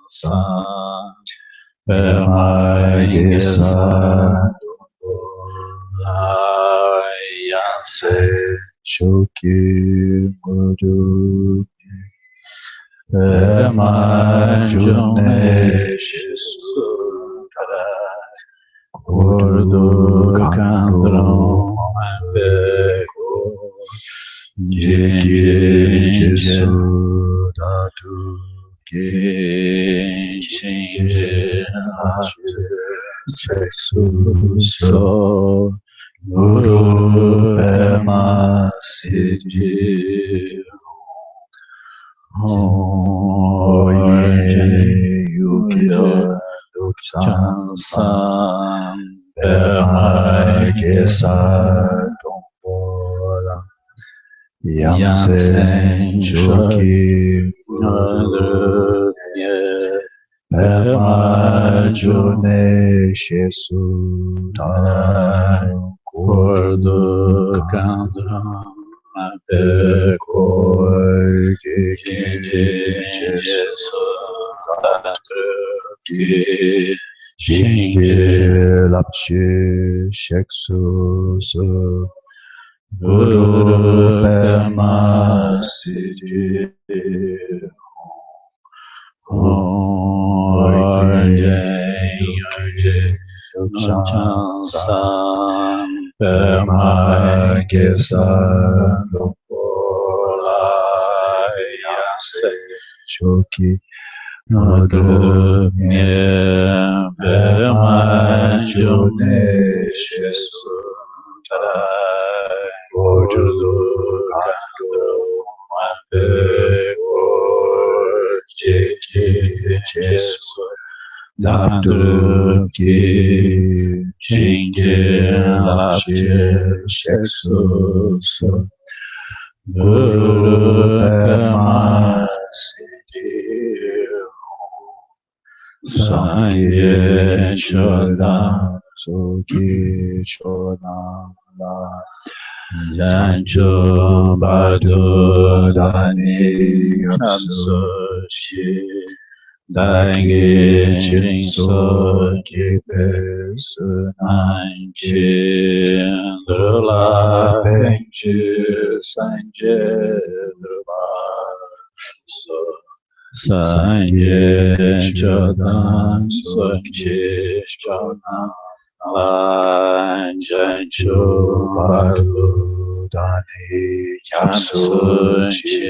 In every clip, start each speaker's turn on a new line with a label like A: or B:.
A: San Permagesan Ayase Choki Mudu Permajune Shisudara Urdu Kandro Ambeko Jingi Jesudatu Jingi Ashe Seksuso Guru Pema Siddhi Oye Yukida Dukchansan Pema Gesa Dombola Yamsen Choki Madhya Pema June Shesu Taran Kordu Kandram Apekoi Kiki Jesu Tatki Shingi Lapshi Sheksu Su Guru Pema Siddhi Oye Yuki Dukchansan Pema Gesan Dombola Yamse Choki Madhumye Pema June Shesu Tarai Urdu Kando Mapeko Jeki Jesu Dabdu Ki Shingi Lapshi Sheksu Guru Pema Siddhi Sangye Chodan Soki Chodan La Jancho Badu Dani Kapsu Chi Dangi Jinso Kipe Sunanchi Drula Penchi Sanje Drula So Sanje Chodan Soki Chodan Lanjancho Badu Dani Kapsu Chi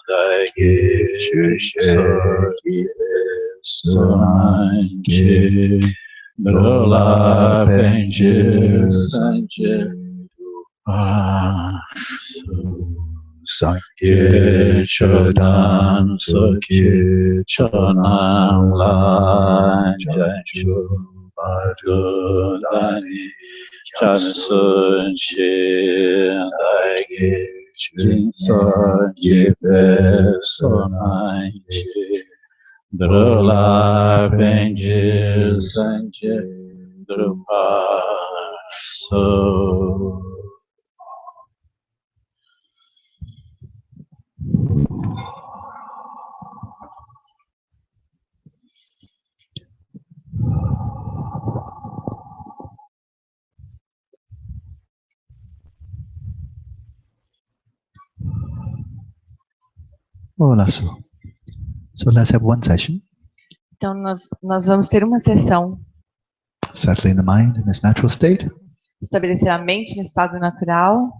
A: Dagi Shushe Kipe Sunanchi Drula Penji Sanje Sangye Chodan Soki Chodan Lanjancho Badu Dani Kapsun Chi Dagi Jinso Kipe Sunanchi Drula Penji Sanje Drupa So Wallace. So let's have one session.
B: Então, nós vamos ter uma sessão,
A: Settling the mind in its natural state.
B: estabelecer a mente no estado natural.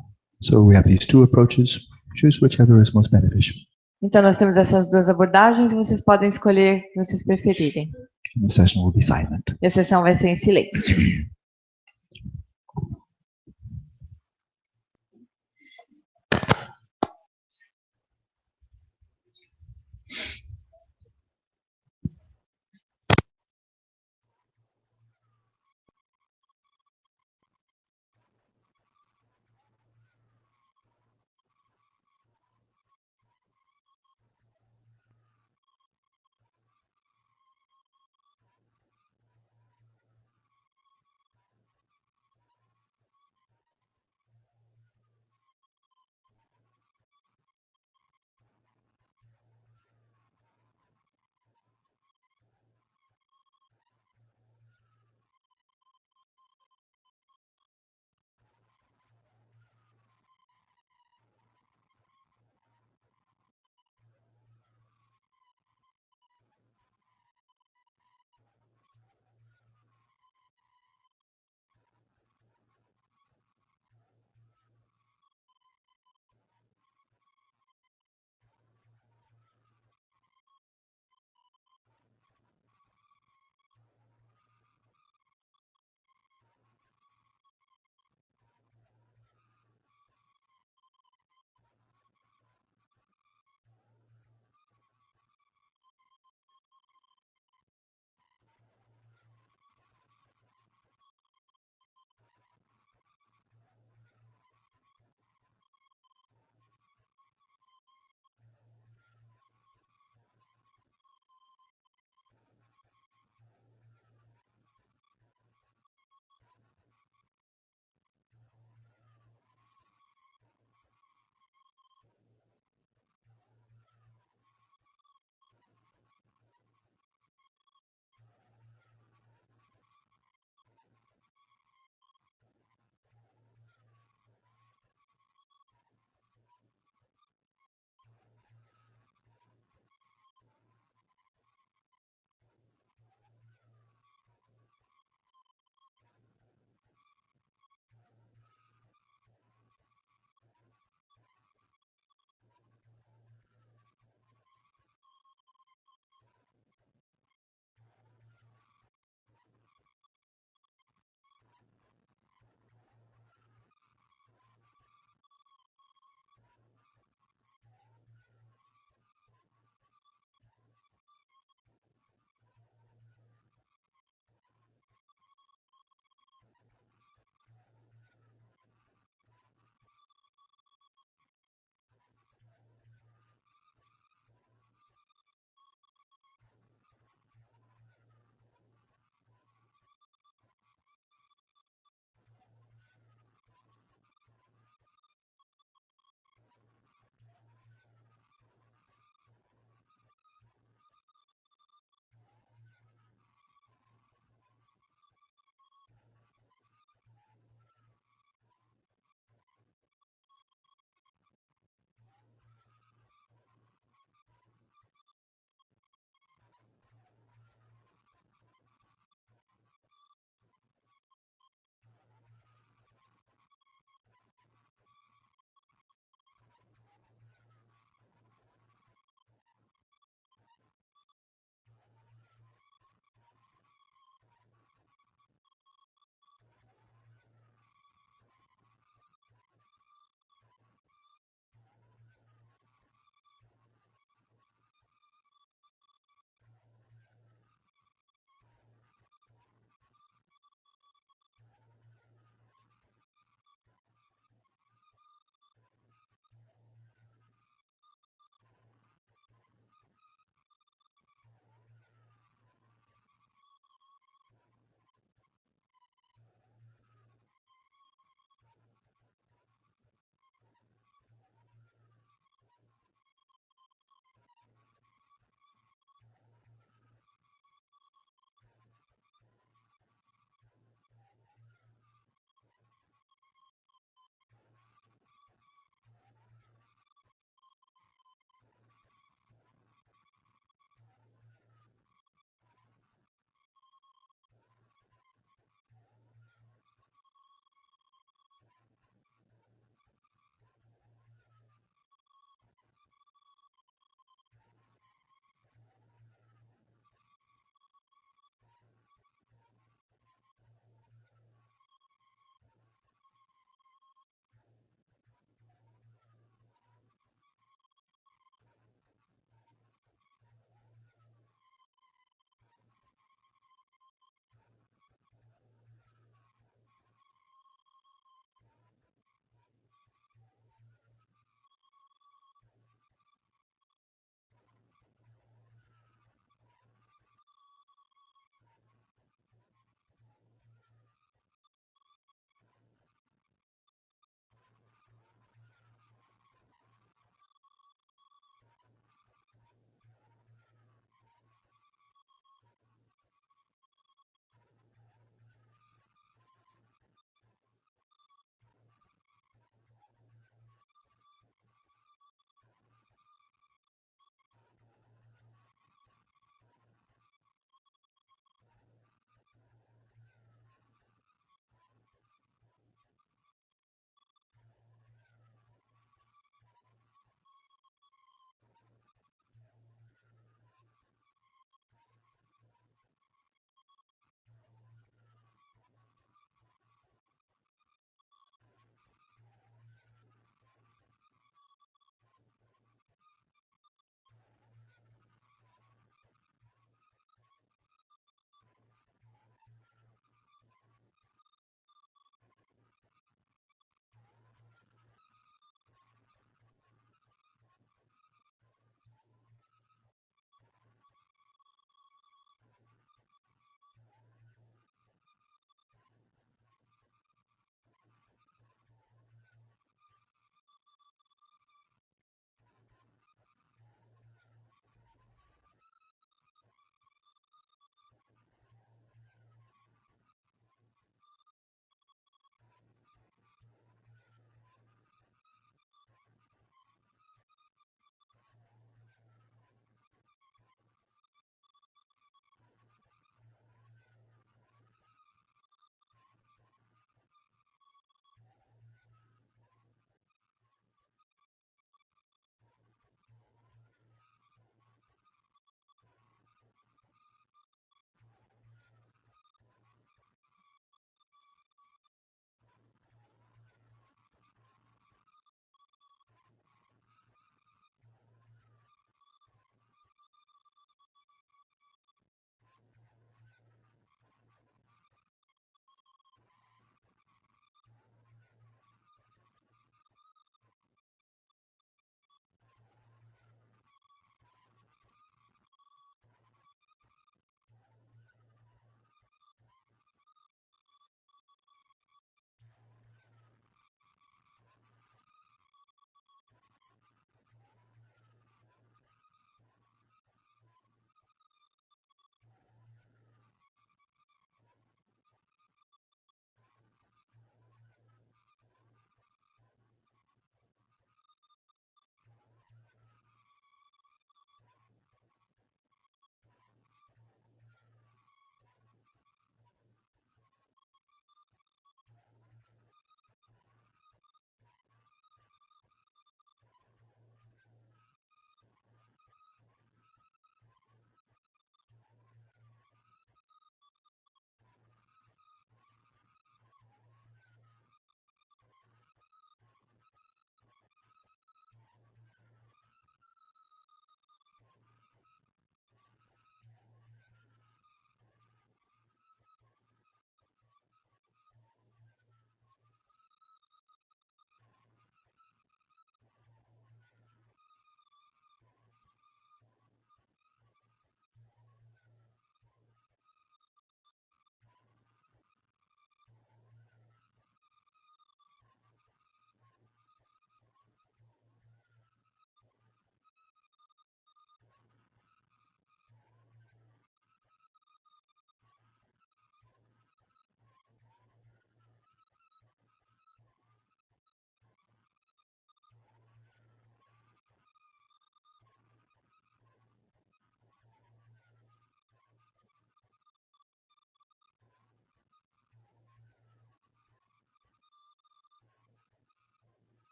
A: So we have these two approaches. Choose whichever is most beneficial.
B: Então, nós temos essas duas abordagens e vocês podem escolher o que vocês preferirem.
A: And the session will be silent.
B: E a sessão vai ser em silêncio.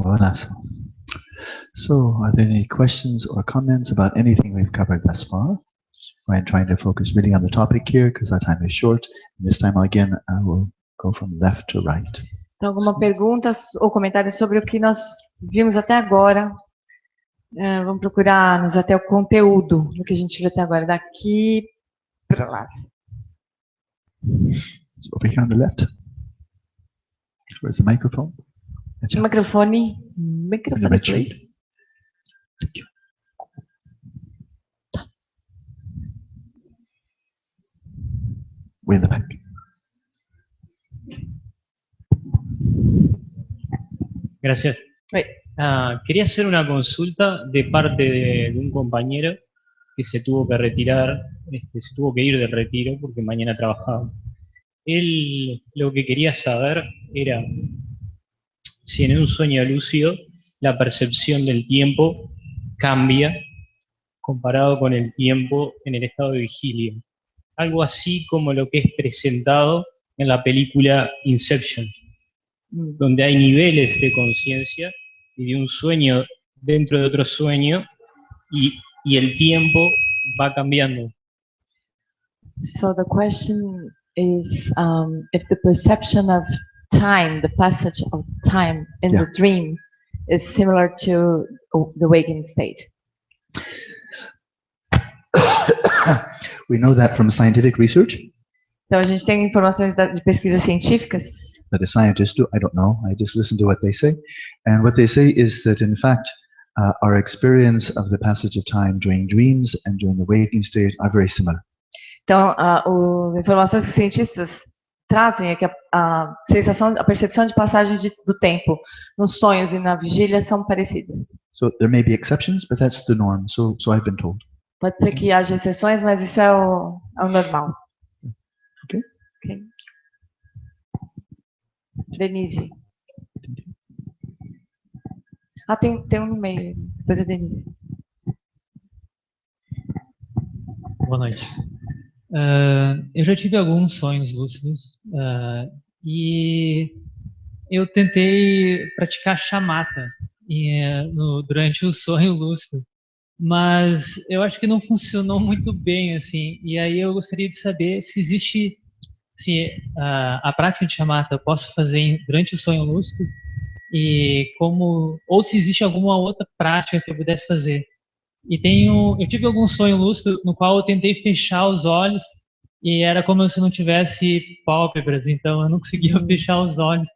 A: Wallace. So, are there any questions or comments about anything we've covered thus far? I'm trying to focus really on the topic here because our time is short. And this time again, I will go from left to right.
B: Então, alguma pergunta ou comentário sobre o que nós vimos até agora? Vamos procurar nos até o conteúdo do que a gente viu até agora, daqui para lá.
A: So over here on the left. Where's the microphone?
B: Microfone, please.
A: Thank you. Way in the back.
C: Gracias. Quería hacer una consulta de parte de un compañero que se tuvo que retirar, se tuvo que ir del retiro porque mañana trabajaba. Él lo que quería saber era si en un sueño lúcido la percepción del tiempo cambia comparado con el tiempo en el estado de vigilia. Algo así como lo que es presentado en la película Inception, donde hay niveles de conciencia y de un sueño dentro de otro sueño y el tiempo va cambiando.
B: So the question is if the perception of time, the passage of time in the dream is similar to the waking state.
A: We know that from scientific research.
B: Então a gente tem informações de pesquisas científicas.
A: That the scientists do, I don't know, I just listen to what they say. And what they say is that in fact, our experience of the passage of time during dreams and during the waking state are very similar.
B: Então, as informações que os cientistas trazem é que a percepção de passagem do tempo nos sonhos e na vigília são parecidas.
A: So there may be exceptions, but that's the norm. So I've been told.
B: Pode ser que haja exceções, mas isso é o normal.
A: Okay.
B: Okay. Denise. Tem um no meio. Depois é Denise.
D: Boa noite. Eu já tive alguns sonhos lúcidos e eu tentei praticar shamatha durante o sonho lúcido, mas eu acho que não funcionou muito bem, assim. E aí eu gostaria de saber se existe, se a prática de shamatha eu posso fazer durante o sonho lúcido e ou se existe alguma outra prática que eu pudesse fazer. E eu tive algum sonho lúcido no qual eu tentei fechar os olhos e era como se não tivesse pálpebras, então eu não conseguia fechar os olhos.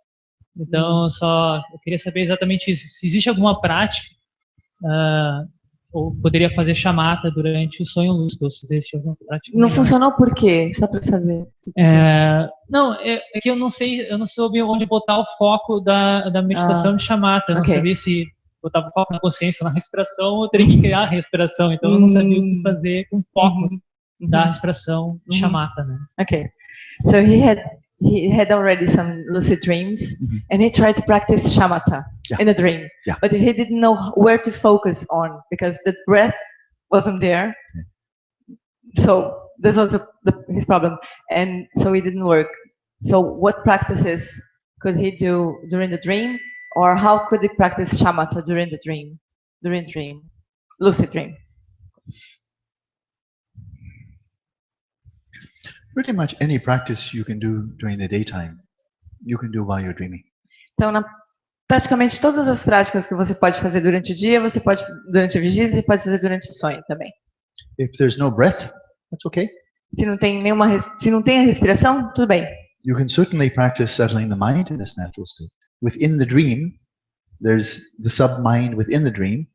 D: Então eu queria saber exatamente isso. Se existe alguma prática ou poderia fazer shamatha durante o sonho lúcido, ou se existe alguma prática.
B: Não funcionou por quê? Só para saber.
D: Não, é que eu não soube onde botar o foco da meditação de shamatha. Eu não sabia se botava o foco na consciência, na respiração, ou teria que criar a respiração. Então eu não sabia o que fazer com o foco da respiração de shamatha, né?
B: Okay. So he had already some lucid dreams, and he tried to practice shamatha in a dream, but he didn't know where to focus on because the breath wasn't there. So this was his problem, and so it didn't work. So what practices could he do during the dream, or how could he practice shamatha during lucid dream?
A: Pretty much any practice you can do during the daytime, you can do while you're dreaming.
B: Então, praticamente todas as práticas que você pode fazer durante o dia, você pode durante a vigília, você pode fazer durante o sonho também.
A: If there's no breath, that's okay.
B: Se não tem a respiração, tudo bem.
A: You can certainly practice settling the mind in this natural state. Within the dream, there's the sub-mind within the dream.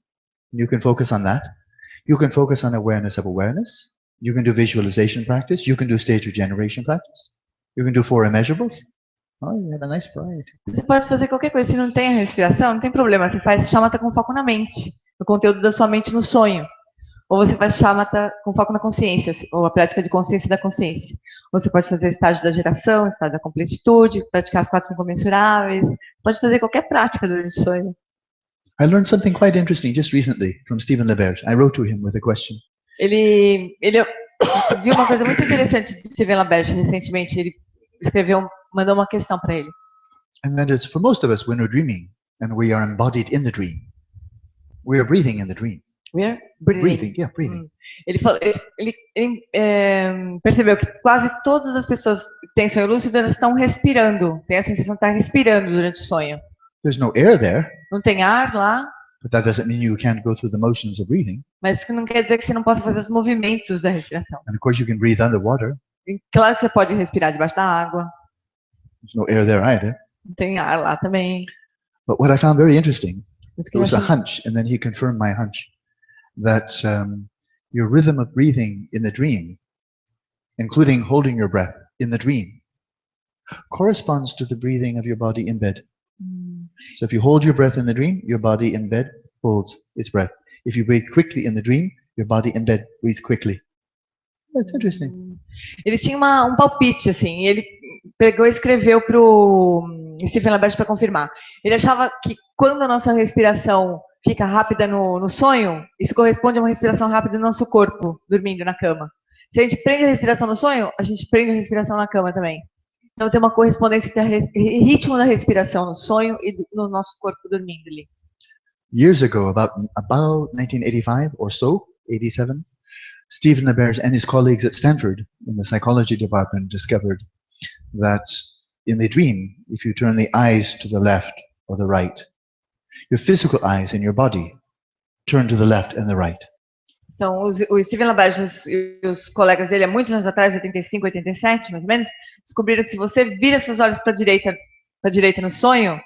A: You can focus on that. You can focus on awareness of awareness. You can do visualization practice. You can do state regeneration practice. You can do 4 immeasurables. Oh, you have a nice variety.
B: Você pode fazer qualquer coisa. Se não tem a respiração, não tem problema. Você faz shamatha com foco na mente, no conteúdo da sua mente no sonho. Ou você faz shamatha com foco na consciência, ou a prática de consciência da consciência. Ou você pode fazer estágio da geração, estágio da completitude, praticar as 4 incomensuráveis. Você pode fazer qualquer prática durante o sonho.
A: I learned something quite interesting just recently from Stephen LeBerge. I wrote to him with a question.
B: Ele viu uma coisa muito interessante de Stephen LeBerge recentemente. Ele mandou uma questão para ele.
A: And that is, for most of us, when we're dreaming, And we are embodied in the dream. We are breathing in the dream.
B: We are breathing.
A: Yeah, breathing.
B: Ele percebeu que quase todas as pessoas que têm sonho lúcido, elas estão respirando. Tem a sensação de estar respirando durante o sonho.
A: There's no air there.
B: Não tem ar lá.
A: But that doesn't mean you can't go through the motions of breathing.
B: Mas isso não quer dizer que você não possa fazer os movimentos da respiração.
A: And of course you can breathe underwater.
B: E claro que você pode respirar debaixo da água.
A: There's no air there either.
B: Não tem ar lá também.
A: But what I found very interesting, it was a hunch, and then he confirmed my hunch, that your rhythm of breathing in the dream, including holding your breath in the dream, corresponds to the breathing of your body in bed. So if you hold your breath in the dream, your body in bed holds its breath. If you breathe quickly in the dream, your body in bed breathes quickly. That's interesting.
B: Ele tinha um palpite, assim, e ele pegou e escreveu para o Stephen LaBerge para confirmar. Ele achava que quando a nossa respiração fica rápida no sonho, isso corresponde a uma respiração rápida no nosso corpo, dormindo na cama. Se a gente prende a respiração no sonho, a gente prende a respiração na cama também. Então tem uma correspondência entre o ritmo da respiração no sonho e no nosso corpo dormindo ali.
A: Years ago, about 1985 or so, 87, Stephen LaBerge and his colleagues at Stanford in the psychology department discovered that in the dream, if you turn the eyes to the left or the right, your physical eyes in your body turn to the left and the right.
B: Então, o Stephen LaBerge e os colegas dele, há muitos anos atrás, 85, 87, mais ou menos, descobriram que se você vira seus olhos para a direita no sonho,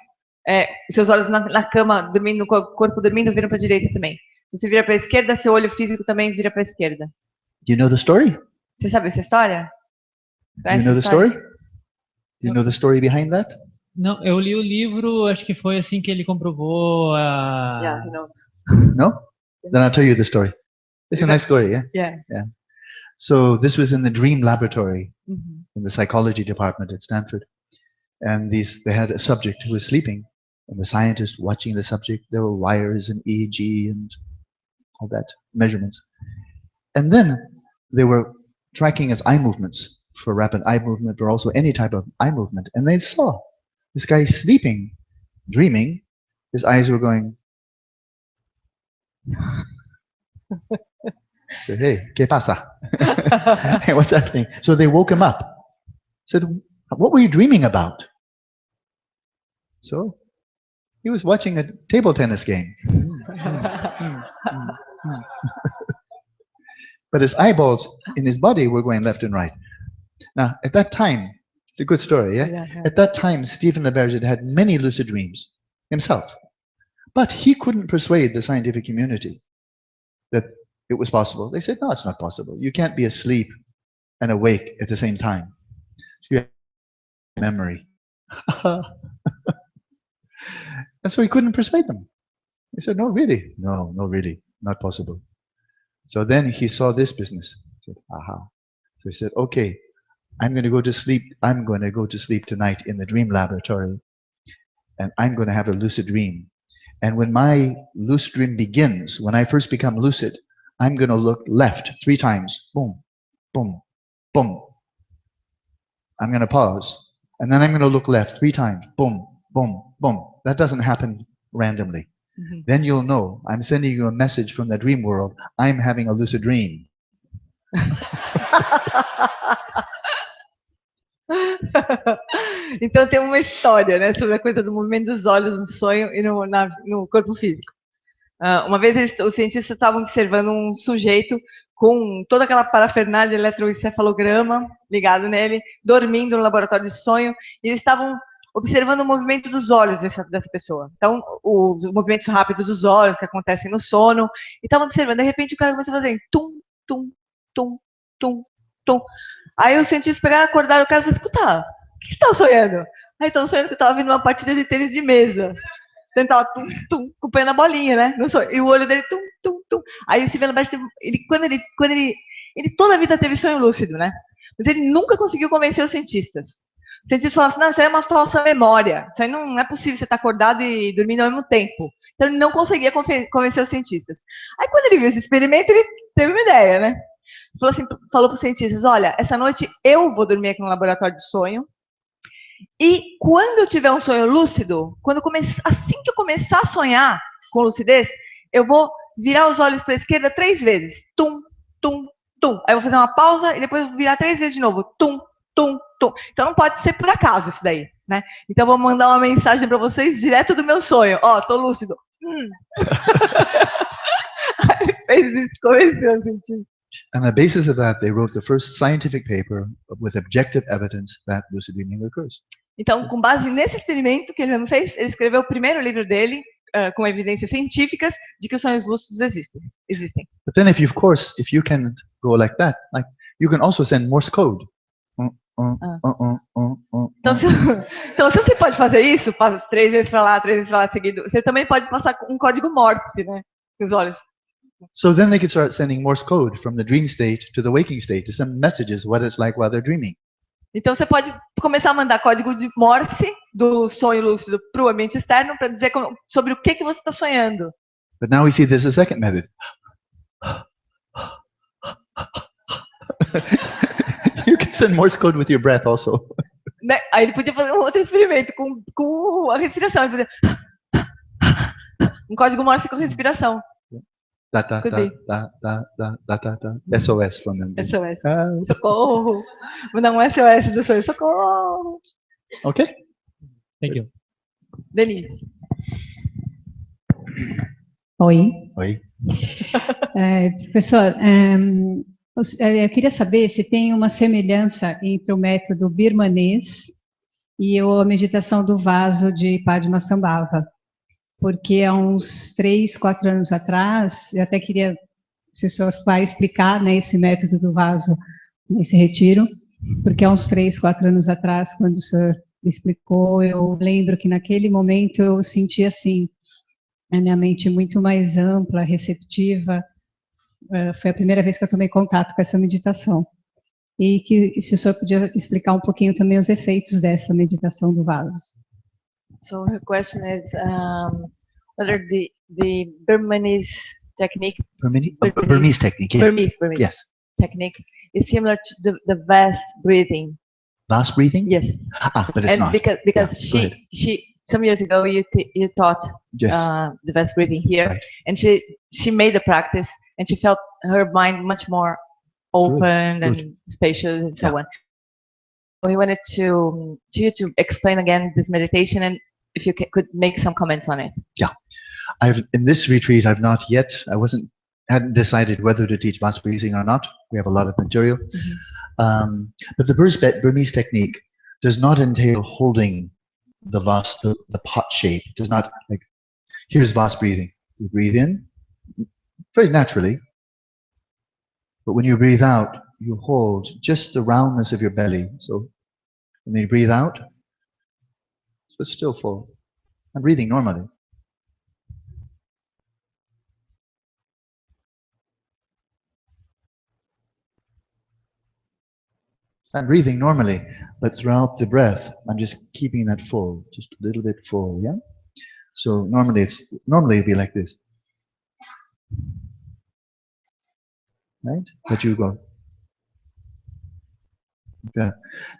B: seus olhos na cama, dormindo, no corpo dormindo, viram para a direita também. Se você vira para a esquerda, seu olho físico também vira para a esquerda.
A: Do you know the story?
B: Você sabe essa história?
A: Do you know the story? Do you know the story behind that?
D: Não, eu li o livro, acho que foi assim que ele comprovou a...
B: Yeah, he knows.
A: No? Then I'll tell you the story. It's a nice story, yeah?
B: Yeah.
A: So this was in the dream laboratory in the psychology department at Stanford. And they had a subject who was sleeping, and the scientist watching the subject. There were wires and EEG and all that, measurements. And then they were tracking his eye movements for rapid eye movement or also any type of eye movement. And they saw this guy sleeping, dreaming. His eyes were going. So, hey, ¿qué pasa? Hey, what's happening? So they woke him up. Said, what were you dreaming about? So he was watching a table tennis game. But his eyeballs in his body were going left and right. Now, at that time, it's a good story, yeah? At that time, Stephen LaBerge had many lucid dreams himself. But he couldn't persuade the scientific community that it was possible. They said, no, it's not possible. You can't be asleep and awake at the same time. So you have memory. And so he couldn't persuade them. He said, no, really? No, really, not possible. So then he saw this business. He said, aha. So he said, okay, I'm going to go to sleep. I'm going to go to sleep tonight in the dream laboratory. And I'm going to have a lucid dream. And when my lucid dream begins, when I first become lucid, I'm going to look left 3 times. Boom, boom, boom. I'm going to pause. And then I'm going to look left 3 times. Boom, boom, boom. That doesn't happen randomly. Then you'll know I'm sending you a message from the dream world. I'm having a lucid dream.
B: Então tem uma história, né, sobre a coisa do movimento dos olhos no sonho e no corpo físico. Uma vez os cientistas estavam observando um sujeito com toda aquela parafernália de eletroencefalograma ligado nele, dormindo no laboratório de sonho, e eles estavam observando o movimento dos olhos dessa pessoa. Então, os movimentos rápidos dos olhos que acontecem no sono, e estavam observando. De repente, o cara começou a fazer tum, tum, tum, tum, tum. Aí os cientistas pegaram, acordaram, o cara falou, escuta, o que você estava sonhando? Aí estou sonhando que eu estava vendo uma partida de tênis de mesa. Ele estava tum, tum, acompanhando a bolinha, né? E o olho dele tum, tum, tum. Aí o Stephen LaBerge, ele toda a vida teve sonho lúcido, né? Mas ele nunca conseguiu convencer os cientistas. Os cientistas falaram assim, não, isso aí é uma falsa memória. Isso aí não é possível você estar acordado e dormindo ao mesmo tempo. Então ele não conseguia convencer os cientistas. Aí quando ele viu esse experimento, ele teve uma ideia, né? Falou para os cientistas, olha, essa noite eu vou dormir aqui no laboratório de sonho E quando eu tiver um sonho lúcido, assim que eu começar a sonhar com lucidez, eu vou virar os olhos para a esquerda 3 vezes. Tum, tum, tum. Aí eu vou fazer uma pausa e depois vou virar 3 vezes de novo. Tum, tum, tum. Então não pode ser por acaso isso daí, né? Então eu vou mandar uma mensagem para vocês direto do meu sonho. Ó, tô lúcido. Aí fez isso, começou a sentir.
A: And on the basis of that, they wrote the first scientific paper with objective evidence that lucid dreaming occurs.
B: Então, com base nesse experimento que ele mesmo fez, ele escreveu o primeiro livro dele com evidências científicas de que os sonhos lúcidos existem.
A: But then, if you can go like that, like you can also send Morse code.
B: Então, se você pode fazer isso, passa 3 vezes para lá, 3 vezes para lá seguido, você também pode passar um código Morse, né, com os olhos.
A: So then they could start sending Morse code from the dream state to the waking state to send messages what it's like while they're dreaming.
B: Então você pode começar a mandar código de Morse do sonho lúcido para o ambiente externo para dizer sobre o que você está sonhando.
A: But now we see there's a second method. You can send Morse code with your breath also.
B: Né? Aí ele podia fazer um outro experimento com a respiração. Ele podia... um código Morse com respiração.
A: SOS from them.
B: SOS. Socorro. Mandar um SOS do sonho. Socorro.
A: Okay.
C: Thank you.
B: Denise.
E: Oi.
A: Oi.
E: Professor, eu queria saber se tem uma semelhança entre o método birmanês e a meditação do vaso de Padmasambhava. Porque há uns 3, 4 anos atrás, eu até queria, se o senhor vai explicar, né, esse método do vaso nesse retiro, porque há uns 3, 4 anos atrás, quando o senhor explicou, eu lembro que naquele momento eu senti assim, a minha mente muito mais ampla, receptiva, foi a primeira vez que eu tomei contato com essa meditação. E que se o senhor podia explicar um pouquinho também os efeitos dessa meditação do vaso.
B: So her question is whether the Burmese technique,
A: Burmese technique, yes.
B: Burmese
A: Yes.
B: technique is similar to the vast breathing.
A: Vast breathing?
B: Yes.
A: But it's
B: and
A: not.
B: because
A: Yeah,
B: she some years ago you taught
A: yes.
B: the vast breathing here,
A: Right.
B: and she made the practice, and she felt her mind much more open
A: Good.
B: and spacious and so
A: Yeah.
B: on. We wanted to explain again this meditation, and if you could make some comments on it.
A: Yeah. In this retreat, hadn't decided whether to teach vast breathing or not. We have a lot of material.
B: Mm-hmm.
A: But the Burmese technique does not entail holding the pot shape. It does not, like, here's vast breathing. You breathe in very naturally. But when you breathe out, you hold just the roundness of your belly. So when you breathe out, so it's still full. I'm breathing normally. I'm breathing normally, but throughout the breath, I'm just keeping that full, just a little bit full, yeah? So normally it'd be like this. Right? But you go.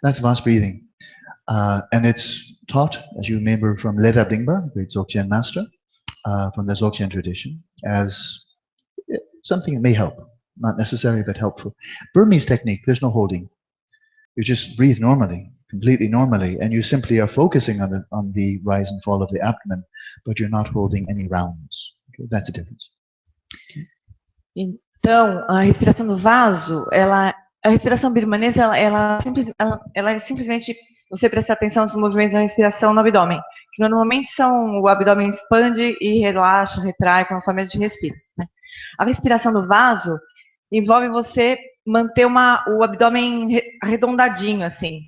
A: That's vast breathing. And it's taught, as you remember, from Leda Bingba, great Dzogchen master, from the Dzogchen tradition, as something that may help. Not necessary, but helpful. Burmese technique, there's no holding. You just breathe normally, completely normally, and you simply are focusing on the rise and fall of the abdomen, but you're not holding any rounds. Okay? That's the difference.
B: Então, a respiração do vaso, a respiração birmanesa, ela é simplesmente você prestar atenção nos movimentos da respiração no abdômen, que normalmente o abdômen expande e relaxa, retrai conforme a gente respira, né? A respiração do vaso envolve você manter o abdômen arredondadinho, assim.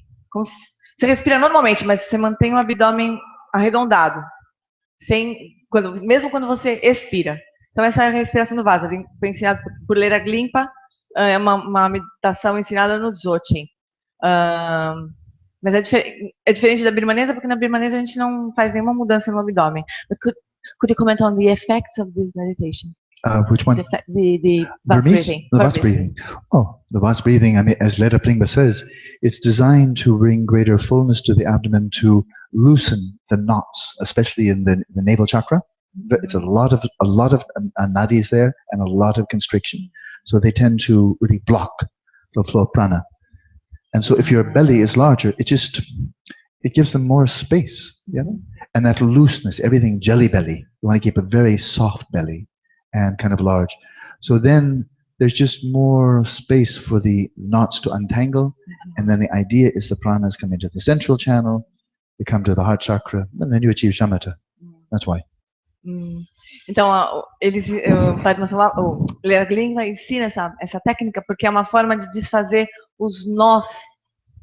B: Você respira normalmente, mas você mantém o abdômen arredondado, mesmo quando você expira. Então, essa é a respiração do vaso. Foi ensinada por Leda Glimpa, é uma meditação ensinada no Dzogchen. Mas é diferente da birmanesa, porque na birmanesa a gente não faz nenhuma mudança no abdômen. But could you comment on the effects of this meditation?
A: Which one?
B: The vase breathing.
A: The vase breathing. Oh, the vase breathing, I mean, as Leda Plingba says, it's designed to bring greater fullness to the abdomen, to loosen the knots, especially in the navel chakra. It's a lot of nadis there and a lot of constriction. So they tend to really block the flow of prana. And so if your belly is larger, it gives them more space, and that looseness, everything jelly belly. You want to keep a very soft belly and kind of large. So then there's just more space for the knots to untangle, and then the idea is the pranas come into the central channel, they come to the heart chakra, and then you achieve shamatha. That's why.
B: Então, o Padmasambhava, o Leda Plingba ensina essa técnica porque é uma forma de desfazer os nós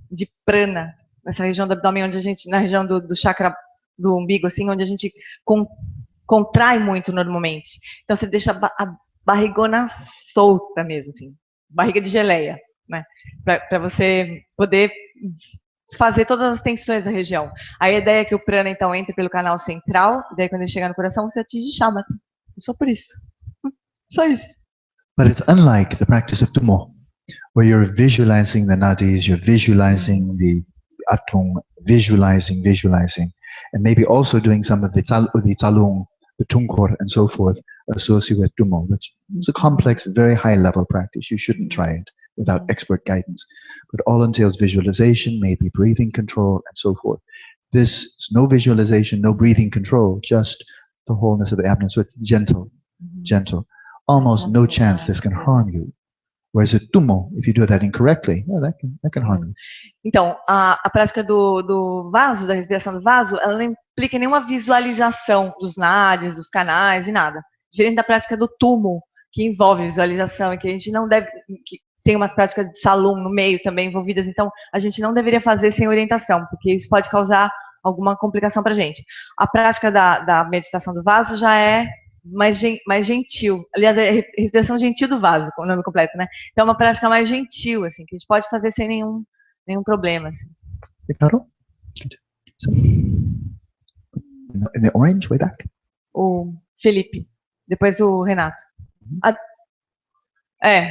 B: de prana nessa região do abdômen, onde a gente, na região do chakra do umbigo, assim, onde a gente contrai muito normalmente. Então, você deixa a barrigona solta mesmo, assim, barriga de geleia, né? Para você poder desfazer todas as tensões da região. Aí a ideia é que o prana, então, entre pelo canal central, e daí quando ele chegar no coração, você atinge shamatha. Só por isso. Só isso.
A: But it's unlike the practice of Tumo, where you're visualizing the nadis, you're visualizing the atung, visualizing, and maybe also doing some of the talung, the tungkor, and so forth, associated with Tumo. It's a complex, very high-level practice. You shouldn't try it without expert guidance. But all entails visualization, maybe breathing control, and so forth. This is no visualization, no breathing control, just the wholeness of the abdomen. So it's gentle. Almost no chance this can harm you. Whereas at Tumo, if you do that incorrectly, that can harm you.
B: Então, a prática do vaso, da respiração do vaso, ela não implica nenhuma visualização dos nadis, dos canais, de nada. Diferente da prática do Tumo, que envolve visualização e que a gente não deve... Tem umas práticas de salum no meio também envolvidas, então a gente não deveria fazer sem orientação, porque isso pode causar alguma complicação para a gente. A prática da meditação do vaso já é mais gentil. Aliás, é a respiração gentil do vaso, com o nome completo, né? Então é uma prática mais gentil, assim, que a gente pode fazer sem nenhum problema. Assim.
A: Ricardo? In the orange, way back.
B: O Felipe, depois o Renato.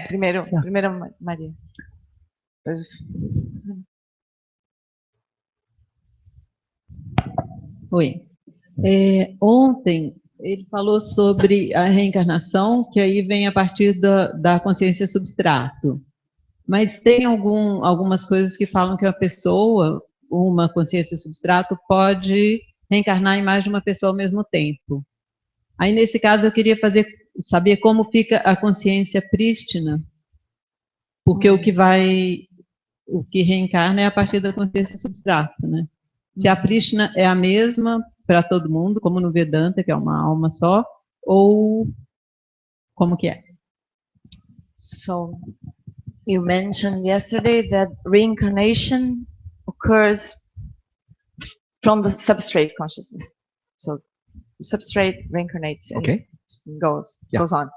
B: Primeiro Maria.
F: Oi. Ontem ele falou sobre a reencarnação, que aí vem a partir da consciência substrato. Mas tem algumas coisas que falam que a pessoa, uma consciência substrato, pode reencarnar em mais de uma pessoa ao mesmo tempo. Aí, nesse caso, eu queria saber como fica a consciência prístina, porque o que reencarna é a partir da consciência substrato, né? Se a prístina é a mesma para todo mundo, como no Vedanta, que é uma alma só, ou como que é?
B: So, you mentioned yesterday that reincarnation occurs from the substrate consciousness. So, the substrate reincarnates and goes on.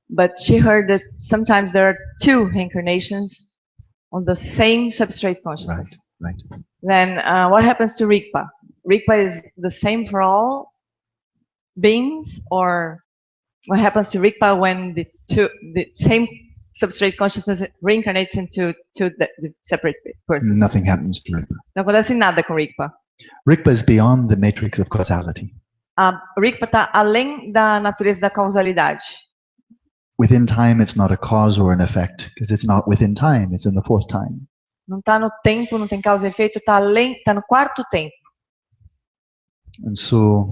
B: But she heard that sometimes there are two reincarnations on the same substrate consciousness.
A: Right.
B: Then what happens to Rigpa? Rigpa is the same for all beings, or what happens to Rigpa when the same substrate consciousness reincarnates into the separate persons?
A: Nothing happens to Rigpa.
B: Não acontece nada com Rigpa.
A: Rigpa is beyond the matrix of causality.
B: Rigpa está além da natureza da causalidade.
A: Within time, it's not a cause or an effect, because it's not within time, it's in the fourth time.
B: Não está no tempo, não tem causa e efeito, está no quarto tempo.
A: And so,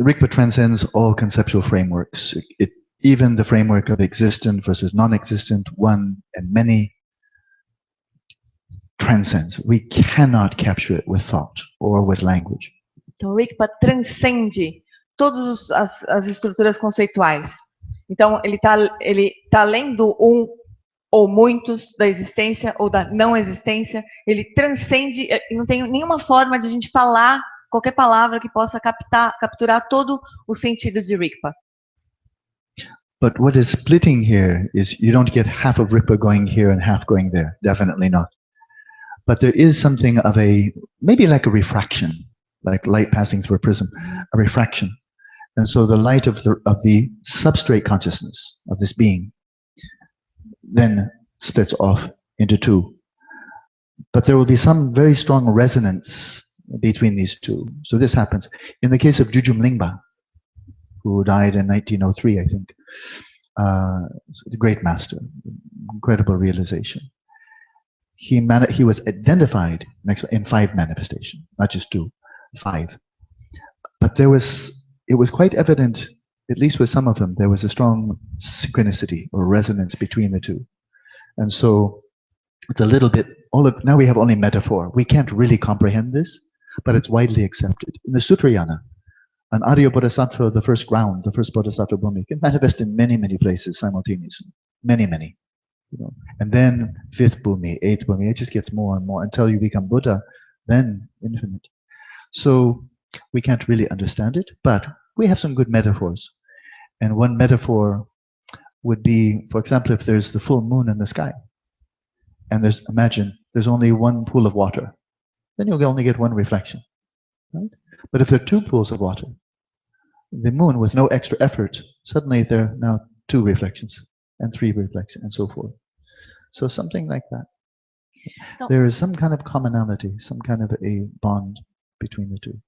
A: Rigpa transcends all conceptual frameworks. Even the framework of existent versus non-existent, one and many, transcends. We cannot capture it with thought or with language.
B: Então, Rigpa transcende todas as estruturas conceituais. Então, ele tá além do ou muitos, da existência ou da não existência. Ele transcende, não tem nenhuma forma de a gente falar qualquer palavra que possa capturar todo o sentido de Rigpa.
A: But what is splitting here is you don't get half of Rigpa going here and half going there. Definitely not. But there is something of maybe like a refraction, like light passing through a prism, a refraction. And so the light of the substrate consciousness of this being then splits off into two. But there will be some very strong resonance between these two. So this happens. In the case of Jujum Lingpa, who died in 1903, I think, a great master, incredible realization. He was identified in 5 manifestations, not just 2, 5. But it was quite evident, at least with some of them, there was a strong synchronicity or resonance between the two. And so it's a little bit, now we have only metaphor. We can't really comprehend this, but it's widely accepted. In the Sutrayana, an Arya Bodhisattva, the first ground, the first Bodhisattva Bhumi, can manifest in many, many places simultaneously. Many, many. And then 5th Bhumi, 8th Bhumi, it just gets more and more until you become Buddha, then infinite. So we can't really understand it, but we have some good metaphors. And one metaphor would be, for example, if there's the full moon in the sky, and imagine there's only one pool of water, then you'll only get one reflection, right? But if there are 2 pools of water, the moon with no extra effort, suddenly there are now 2 reflections and 3 reflections and so forth. So something like that. There is some kind of commonality, some kind of a bond between the two.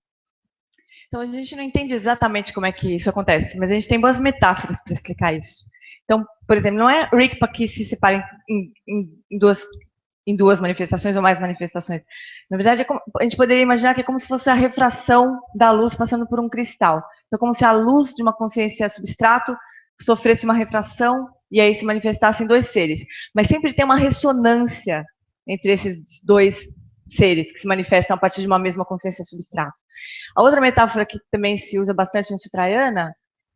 B: Então a gente não entende exatamente como é que isso acontece, mas a gente tem boas metáforas para explicar isso. Então, por exemplo, não é Rigpa que se separa em duas manifestações ou mais manifestações. Na verdade, a gente poderia imaginar que é como se fosse a refração da luz passando por um cristal. Então, como se a luz de uma consciência substrato sofresse uma refração e aí se manifestassem 2 seres. Mas sempre tem uma ressonância entre esses 2 seres que se manifestam a partir de uma mesma consciência substrato. A outra metáfora que também se usa bastante no Sutrayana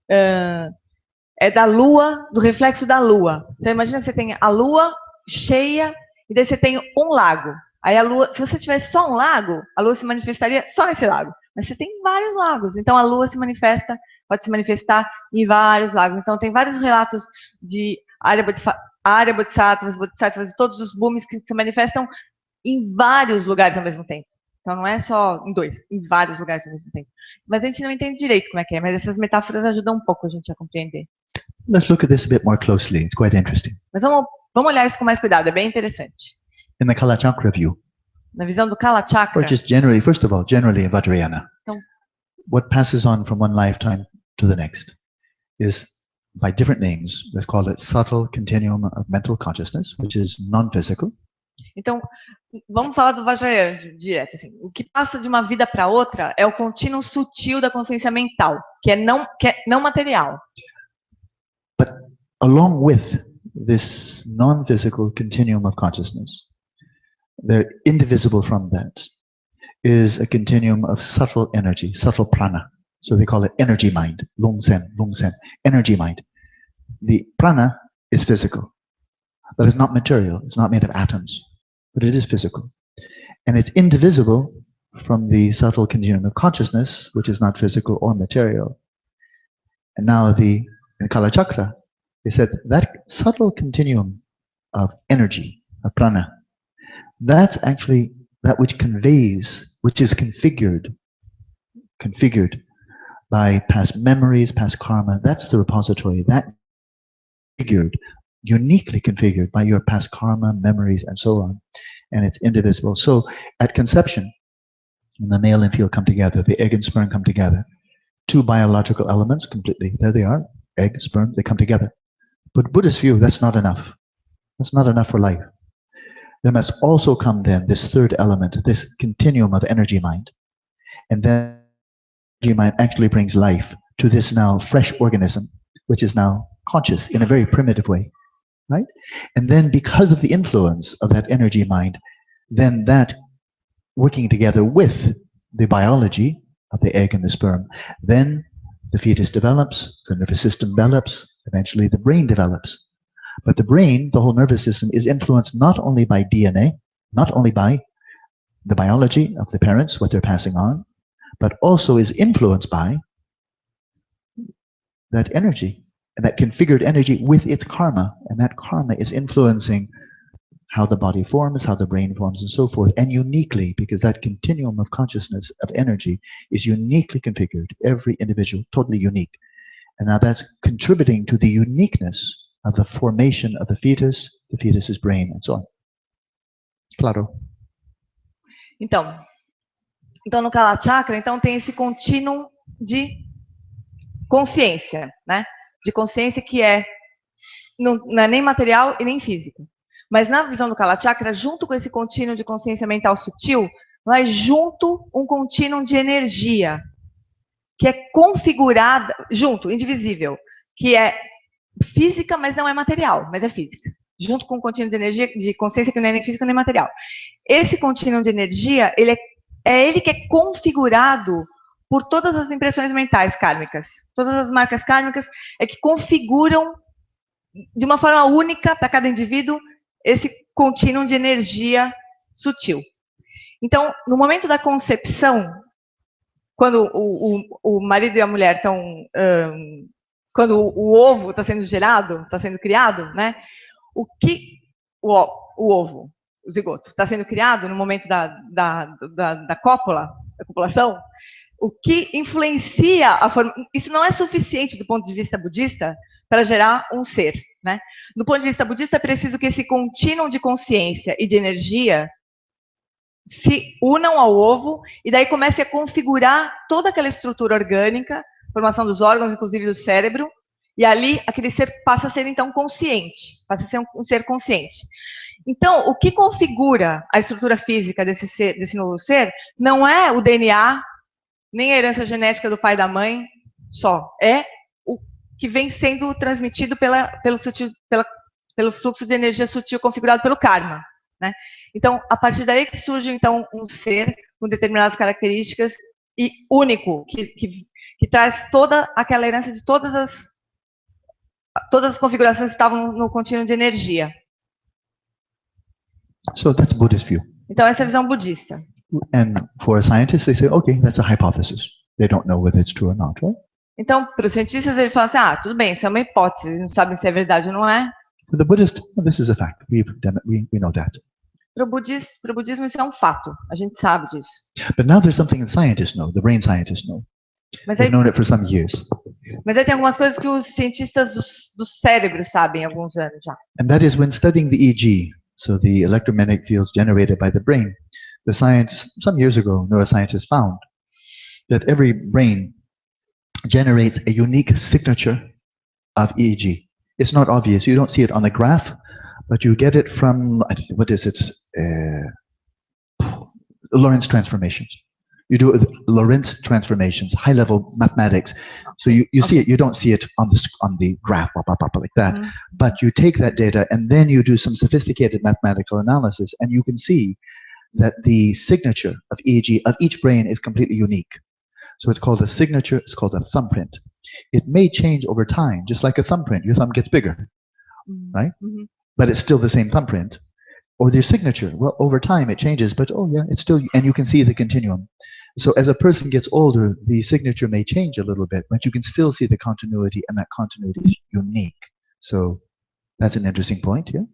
B: é da lua, do reflexo da lua. Então, imagina que você tem a lua cheia e daí você tem um lago. Aí a lua, se você tivesse só um lago, a lua se manifestaria só nesse lago. Mas você tem vários lagos. Então, a lua pode se manifestar em vários lagos. Então, tem vários relatos de Arya Bodhisattvas, Bodhisattvas e todos os bhumis que se manifestam em vários lugares ao mesmo tempo. Então, não é só em 2, em vários lugares ao mesmo tempo. Mas a gente não entende direito como é que é, mas essas metáforas ajudam um pouco a gente a compreender.
A: Let's look at this a bit more closely. It's quite interesting.
B: Mas vamos olhar isso com mais cuidado, é bem interessante.
A: In the Kala Chakra view,
B: na visão do Kala Chakra,
A: or just generally, first of all, generally in Vajrayana,
B: então,
A: what passes on from one lifetime to the next is, by different names, let's call it subtle continuum of mental consciousness, which is non-physical.
B: Então, vamos falar do Vajrayana direto. Assim. O que passa de uma vida para outra é o contínuo sutil da consciência mental, que é não material.
A: But along with this non-physical continuum of consciousness, they're indivisible from that, is a continuum of subtle energy, subtle prana. So they call it energy mind, lungsen, energy mind. The prana is physical, but it's not material. It's not made of atoms, but it is physical. And it's indivisible from the subtle continuum of consciousness, which is not physical or material. And now in Kala Chakra, they said that subtle continuum of energy, of prana, that's actually that which conveys, which is configured by past memories, past karma. That's the repository, that figured, uniquely configured by your past karma, memories, and so on. And it's indivisible. So at conception, when the male and female come together, the egg and sperm come together, 2 biological elements completely, there they are, egg, sperm, they come together. But Buddhist view, that's not enough. That's not enough for life. There must also come then this 3rd element, this continuum of energy mind. And then energy mind actually brings life to this now fresh organism, which is now conscious in a very primitive way, right? And then because of the influence of that energy mind, then that working together with the biology of the egg and the sperm, then the fetus develops, the nervous system develops, eventually the brain develops. But the brain, the whole nervous system, is influenced not only by DNA, not only by the biology of the parents, what they're passing on, but also is influenced by that energy, and that configured energy with its karma. And that karma is influencing how the body forms, how the brain forms, and so forth, and uniquely, because that continuum of consciousness, of energy, is uniquely configured, every individual, totally unique. And now that's contributing to the uniqueness of the formation of the fetus's brain, and so on. Claro.
B: Então no Kala Chakra, então tem esse contínuo de consciência, né? De consciência que não é nem material e nem física. Mas na visão do Kala Chakra, junto com esse contínuo de consciência mental sutil, vai junto um contínuo de energia, que é configurada, junto, indivisível, que é física, mas não é material, mas é física. Junto com um contínuo de energia, de consciência que não é nem física nem material. Esse contínuo de energia, ele que é configurado por todas as impressões mentais kármicas. Todas as marcas kármicas é que configuram de uma forma única para cada indivíduo esse contínuo de energia sutil. Então, no momento da concepção, quando o marido e a mulher estão... quando o ovo está sendo gerado, está sendo criado, né? O ovo, o zigoto, está sendo criado no momento da cópula, da copulação, o que influencia a forma... Isso não é suficiente do ponto de vista budista para gerar um ser, né? Do ponto de vista budista, é preciso que esse contínuo de consciência e de energia se unam ao ovo e daí comece a configurar toda aquela estrutura orgânica, formação dos órgãos, inclusive do cérebro, e ali aquele ser passa a ser, então, consciente, passa a ser um ser consciente. Então, o que configura a estrutura física desse novo ser não é o DNA, nem a herança genética do pai e da mãe só, é o que vem sendo transmitido pelo fluxo de energia sutil configurado pelo karma, né? Então, a partir daí que surge, então, um ser com determinadas características e único, que traz toda aquela herança de todas as configurações que estavam no contínuo de energia.
A: So that's Buddhist view.
B: Então, essa é a visão budista.
A: And for scientists, they say, okay, that's a hypothesis. They don't know whether it's true or not, right?
B: Então, para os cientistas, eles falam assim, tudo bem, isso é uma hipótese, eles não sabem se é verdade ou não é.
A: For the Buddhist, well, this is a fact. We know that.
B: Para o budismo, isso é um fato. A gente sabe disso.
A: But now there's something the scientists know, the brain scientists know. They've known it for some years.
B: Mas aí tem algumas coisas que os cientistas do cérebro sabem há alguns anos já.
A: And that is when studying the EEG, so the electromagnetic fields generated by the brain, the scientists, some years ago, neuroscientists found that every brain generates a unique signature of EEG. It's not obvious. You don't see it on the graph, but you get it from, what is it? Lorentz transformations. You do Lorentz transformations, high-level mathematics. So you see it. You don't see it on the graph, like that. Mm-hmm. But you take that data and then you do some sophisticated mathematical analysis, and you can see that the signature of EEG of each brain is completely unique. So it's called a signature. It's called a thumbprint. It may change over time, just like a thumbprint. Your thumb gets bigger, right? Mm-hmm. But it's still the same thumbprint. Or their signature. Well, over time it changes, but oh yeah, it's still, and you can see the continuum. So as a person gets older, the signature may change a little bit, but you can still see the continuity, and that continuity is unique. So that's an interesting point, yeah?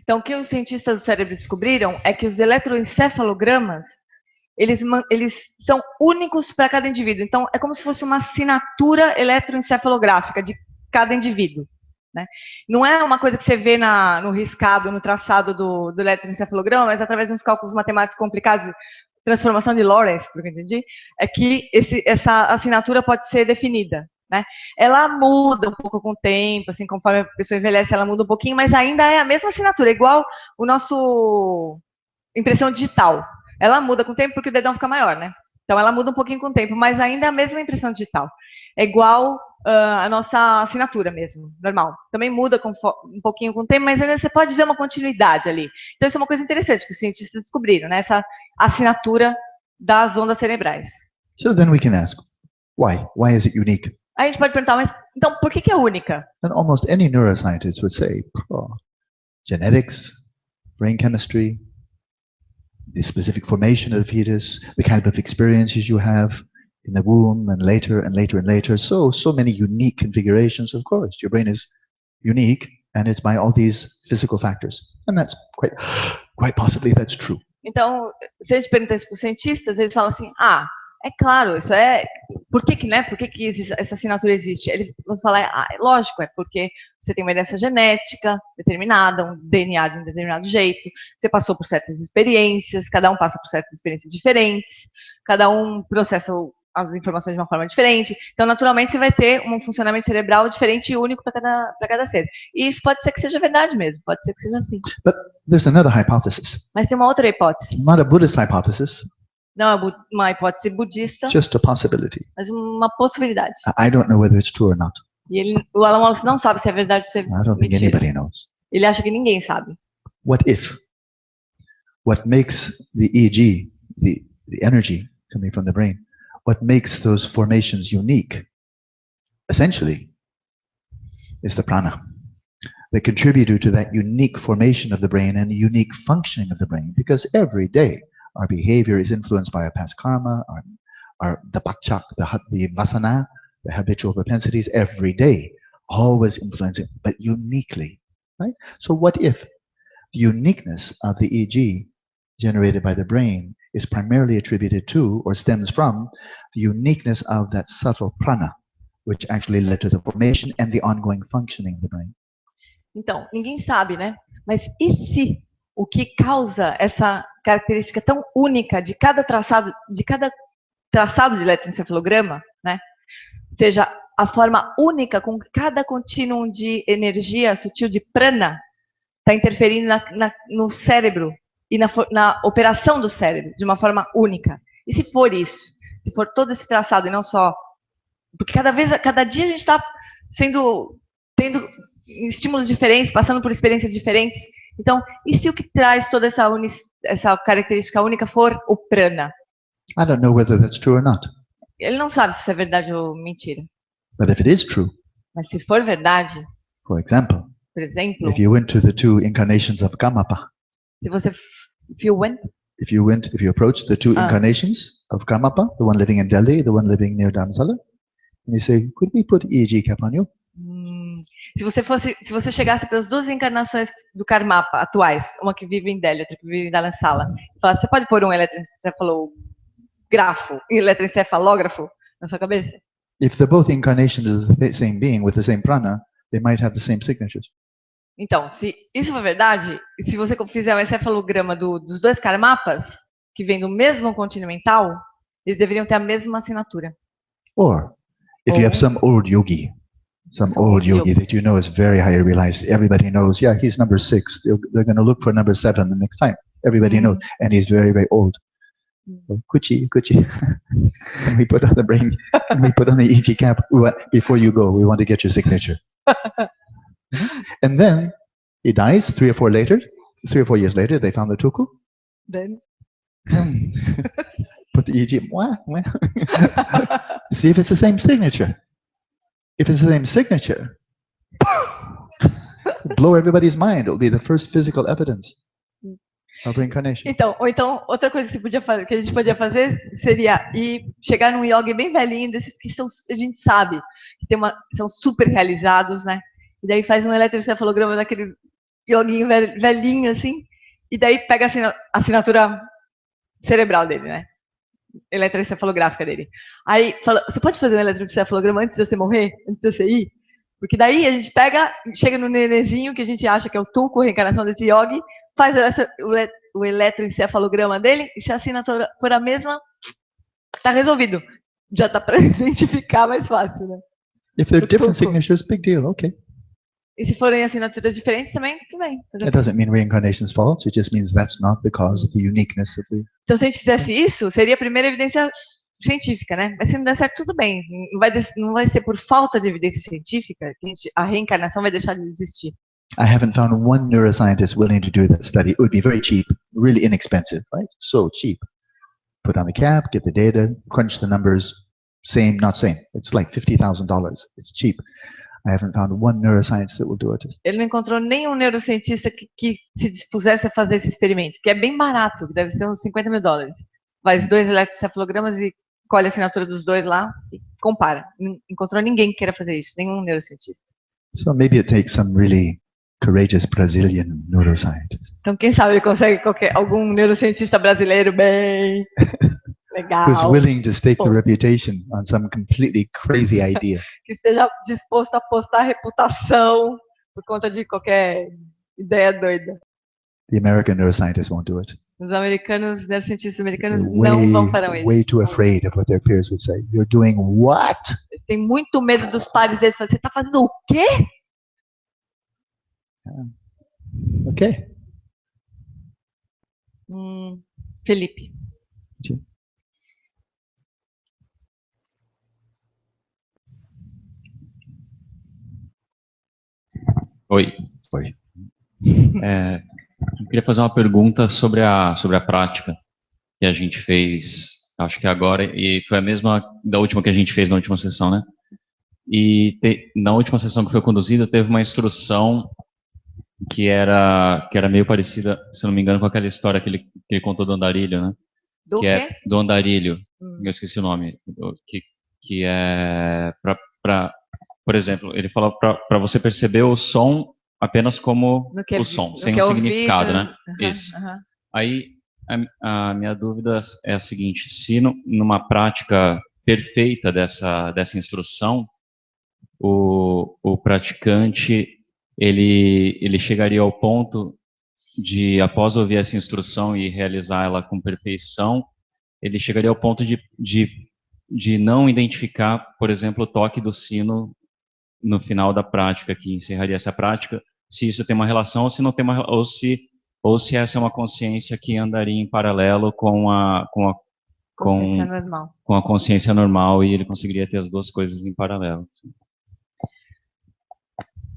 B: Então, o que os cientistas do cérebro descobriram é que os eletroencefalogramas, eles são únicos para cada indivíduo. Então, é como se fosse uma assinatura eletroencefalográfica de cada indivíduo, né? Não é uma coisa que você vê no riscado, no traçado do eletroencefalograma, mas através de uns cálculos matemáticos complicados, transformação de Lorentz, pelo que eu entendi, é que essa assinatura pode ser definida, né? Ela muda um pouco com o tempo, assim, conforme a pessoa envelhece, ela muda um pouquinho, mas ainda é a mesma assinatura, igual o nosso impressão digital. Ela muda com o tempo porque o dedão fica maior, né? Então ela muda um pouquinho com o tempo, mas ainda é a mesma impressão digital. É igual a nossa assinatura mesmo, normal. Também muda um pouquinho com o tempo, mas ainda você pode ver uma continuidade ali. Então isso é uma coisa interessante que os cientistas descobriram, né? Essa assinatura das ondas cerebrais.
A: So then we can ask, why? Why is it unique?
B: Aí a gente pode perguntar, mas então por que é única?
A: And almost any neuroscientist would say, genetics, brain chemistry, the specific formation of the fetus, the kind of experiences you have in the womb and later and later and later. So many unique configurations. Of course, your brain is unique And it's by all these physical factors. And that's quite possibly that's true.
B: Então, se a gente pergunta isso para os cientistas, eles falam assim, é claro, isso é... Por que, né? Por que essa assinatura existe? Eles vão falar, é lógico, é porque você tem uma herança genética determinada, um DNA de um determinado jeito, você passou por certas experiências, cada um passa por certas experiências diferentes, cada um processa as informações de uma forma diferente, então naturalmente você vai ter um funcionamento cerebral diferente e único para cada ser. E isso pode ser que seja verdade mesmo, pode ser que seja assim.
A: But there's another hypothesis.
B: Mas tem uma outra hipótese.
A: Not a Buddhist hypothesis.
B: Não é uma hipótese budista,
A: Just a possibility.
B: mas uma possibilidade.
A: I don't know whether it's true or not.
B: E o Alan Wallace não sabe se é verdade ou se é
A: I don't think
B: mentira.
A: anybody knows.
B: Ele acha que ninguém sabe.
A: What if? What makes the EEG, the energy coming from the brain, what makes those formations unique, essentially, is the prana. That contributed to that unique formation of the brain and the unique functioning of the brain. Because every day, our behavior is influenced by our past karma, the bakchak, the vasana, the habitual propensities, every day, always influencing, but uniquely. Right? So what if the uniqueness of the EEG generated by the brain is primarily attributed to or stems from the uniqueness of that subtle prana, which actually led to the formation and the ongoing functioning of the brain.
B: Então, ninguém sabe, né? Mas e se o que causa essa característica tão única de cada traçado de eletroencefalograma, né? Seja a forma única com que cada contínuo de energia sutil de prana está interferindo no cérebro e na operação do cérebro de uma forma única. E se for isso, se for todo esse traçado e não só... Porque cada dia a gente está tendo estímulos diferentes, passando por experiências diferentes. Então, e se o que traz toda essa característica única for o prana?
A: I don't know whether that's true or not.
B: Ele não sabe se isso é verdade ou mentira.
A: But if it is true,
B: mas se for verdade,
A: for example,
B: por exemplo,
A: if you went to the two incarnations of Kamapa,
B: se você if you
A: approached the two incarnations of Kamapa, the one living in Delhi, the one living near Dharamsala, and you say, could we put EEG cap on you?
B: Se você chegasse pelas duas encarnações do Karmapa atuais, uma que vive em Delhi, outra que vive em Dharamsala, e falasse, você pode pôr um eletroencefalógrafo na sua cabeça?
A: If they're both incarnations of the same being with the same prana, they might have the same signatures.
B: Então, se isso for verdade, se você fizer um encefalograma dos dois karmapas, que vem do mesmo contínuo mental, eles deveriam ter a mesma assinatura.
A: Or, if you have some old yogi that you know is very highly realized, everybody knows, yeah, he's number 6. They're going to look for number 7 the next time. Everybody knows, and he's very, very old. So, kuchi. And we put on the brain, and we put on the EEG cap. Before you go, we want to get your signature. And then he dies 3 or 4 years later, they found the tuku.
B: Then
A: put the EEG. See if it's the same signature. If it's the same signature, blow everybody's mind. It'll be the first physical evidence of reincarnation.
B: Então, outra coisa que a gente podia fazer seria ir chegar num yogi bem velhinho, desses que a gente sabe que são super realizados, né? E daí faz um eletroencefalograma daquele yoguinho velhinho, assim, e daí pega a assinatura cerebral dele, né? Eletroencefalográfica dele. Aí fala, você pode fazer um eletroencefalograma antes de você morrer? Antes de você ir? Porque daí a gente chega no nenezinho que a gente acha que é o Tuco, a reencarnação desse yogi, faz o eletroencefalograma dele, e se a assinatura for a mesma, tá resolvido. Já tá para identificar mais fácil, né?
A: If they're different signatures, big deal, okay.
B: E se forem assinaturas diferentes também, tudo bem.
A: It doesn't mean reincarnation is false, it just means that's not the cause of the uniqueness of the...
B: Então, se a gente fizesse isso, seria a primeira evidência científica, né? Mas se não der certo, tudo bem. Não vai ser por falta de evidência científica que a reencarnação vai deixar de existir.
A: I haven't found one neuroscientist willing to do that study. It would be very cheap, really inexpensive, right? So cheap. Put on the cap, get the data, crunch the numbers, same, not same. It's like $50,000. It's cheap. I haven't found one neuroscientist that will do it.
B: Ele não encontrou nenhum neurocientista que se dispusesse a fazer esse experimento, que é bem barato, que deve ser uns $50 mil. Faz 2 eletroencefalogramas e colhe a assinatura dos dois lá e compara. Não encontrou ninguém que queira fazer isso, nenhum neurocientista.
A: So maybe it takes some really courageous Brazilian neuroscientist.
B: Então, quem sabe ele consegue algum neurocientista brasileiro bem legal.
A: Who's willing to stake the reputation on some completely crazy idea.
B: Que esteja disposto a apostar a reputação por conta de qualquer ideia doida.
A: The American neuroscientists won't do it.
B: Os neurocientistas americanos não vão para isso.
A: Way too afraid of what their peers would say. You're doing what?
B: Eles têm muito medo dos pares deles. Você está fazendo o quê?
A: Okay.
B: Felipe.
G: Oi.
A: Oi.
G: Eu queria fazer uma pergunta sobre a prática que a gente fez, acho que agora, e foi a mesma da última que a gente fez na última sessão, né? E na última sessão que foi conduzida, teve uma instrução que era meio parecida, se não me engano, com aquela história que ele contou do andarilho, né?
B: Do
G: que
B: quê?
G: É do andarilho, eu esqueci o nome, que é por exemplo, ele falou para você perceber o som apenas como o som, sem o significado, né? Isso. Aí, a minha dúvida é a seguinte, se numa prática perfeita dessa instrução, o praticante, ele chegaria ao ponto de, após ouvir essa instrução e realizar ela com perfeição, ele chegaria ao ponto de não identificar, por exemplo, o toque do sino no final da prática, que encerraria essa prática, se isso tem uma relação ou se não tem uma, ou se essa é uma consciência que andaria em paralelo com a consciência normal e ele conseguiria ter as duas coisas em paralelo.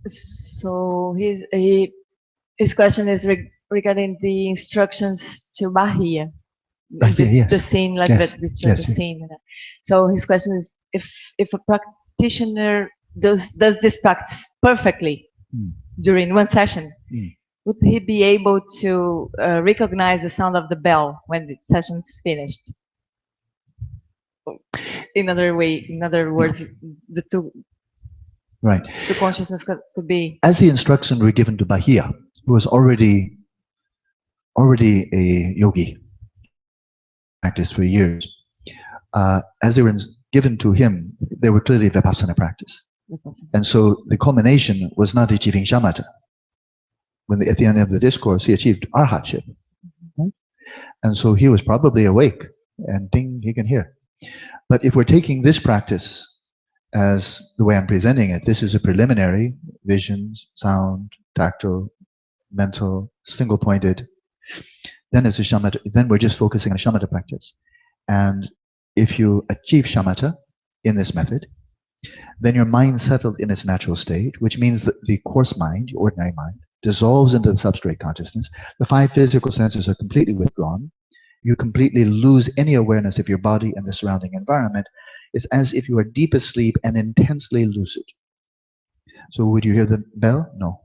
B: So his question is regarding the instructions to Bahia. The scene, like the scene. So his question is, if a practitioner does this practice perfectly during one session, would he be able to recognize the sound of the bell when the session's finished? In other words, the two consciousness could be.
A: As the instructions were given to Bahia, who was already a yogi, practiced for years, as they were given to him, they were clearly Vipassana practice. And so the culmination was not achieving shamatha. At the end of the discourse, he achieved arhatship. And so he was probably awake, and ding, he can hear. But if we're taking this practice as the way I'm presenting it, this is a preliminary, visions, sound, tactile, mental, single-pointed. Then it's a shamatha. Then we're just focusing on shamatha practice. And if you achieve shamatha in this method, then your mind settles in its natural state, which means that the coarse mind, the ordinary mind, dissolves into the substrate consciousness. The five physical senses are completely withdrawn. You completely lose any awareness of your body and the surrounding environment. It's as if you are deep asleep and intensely lucid. So would you hear the bell? No.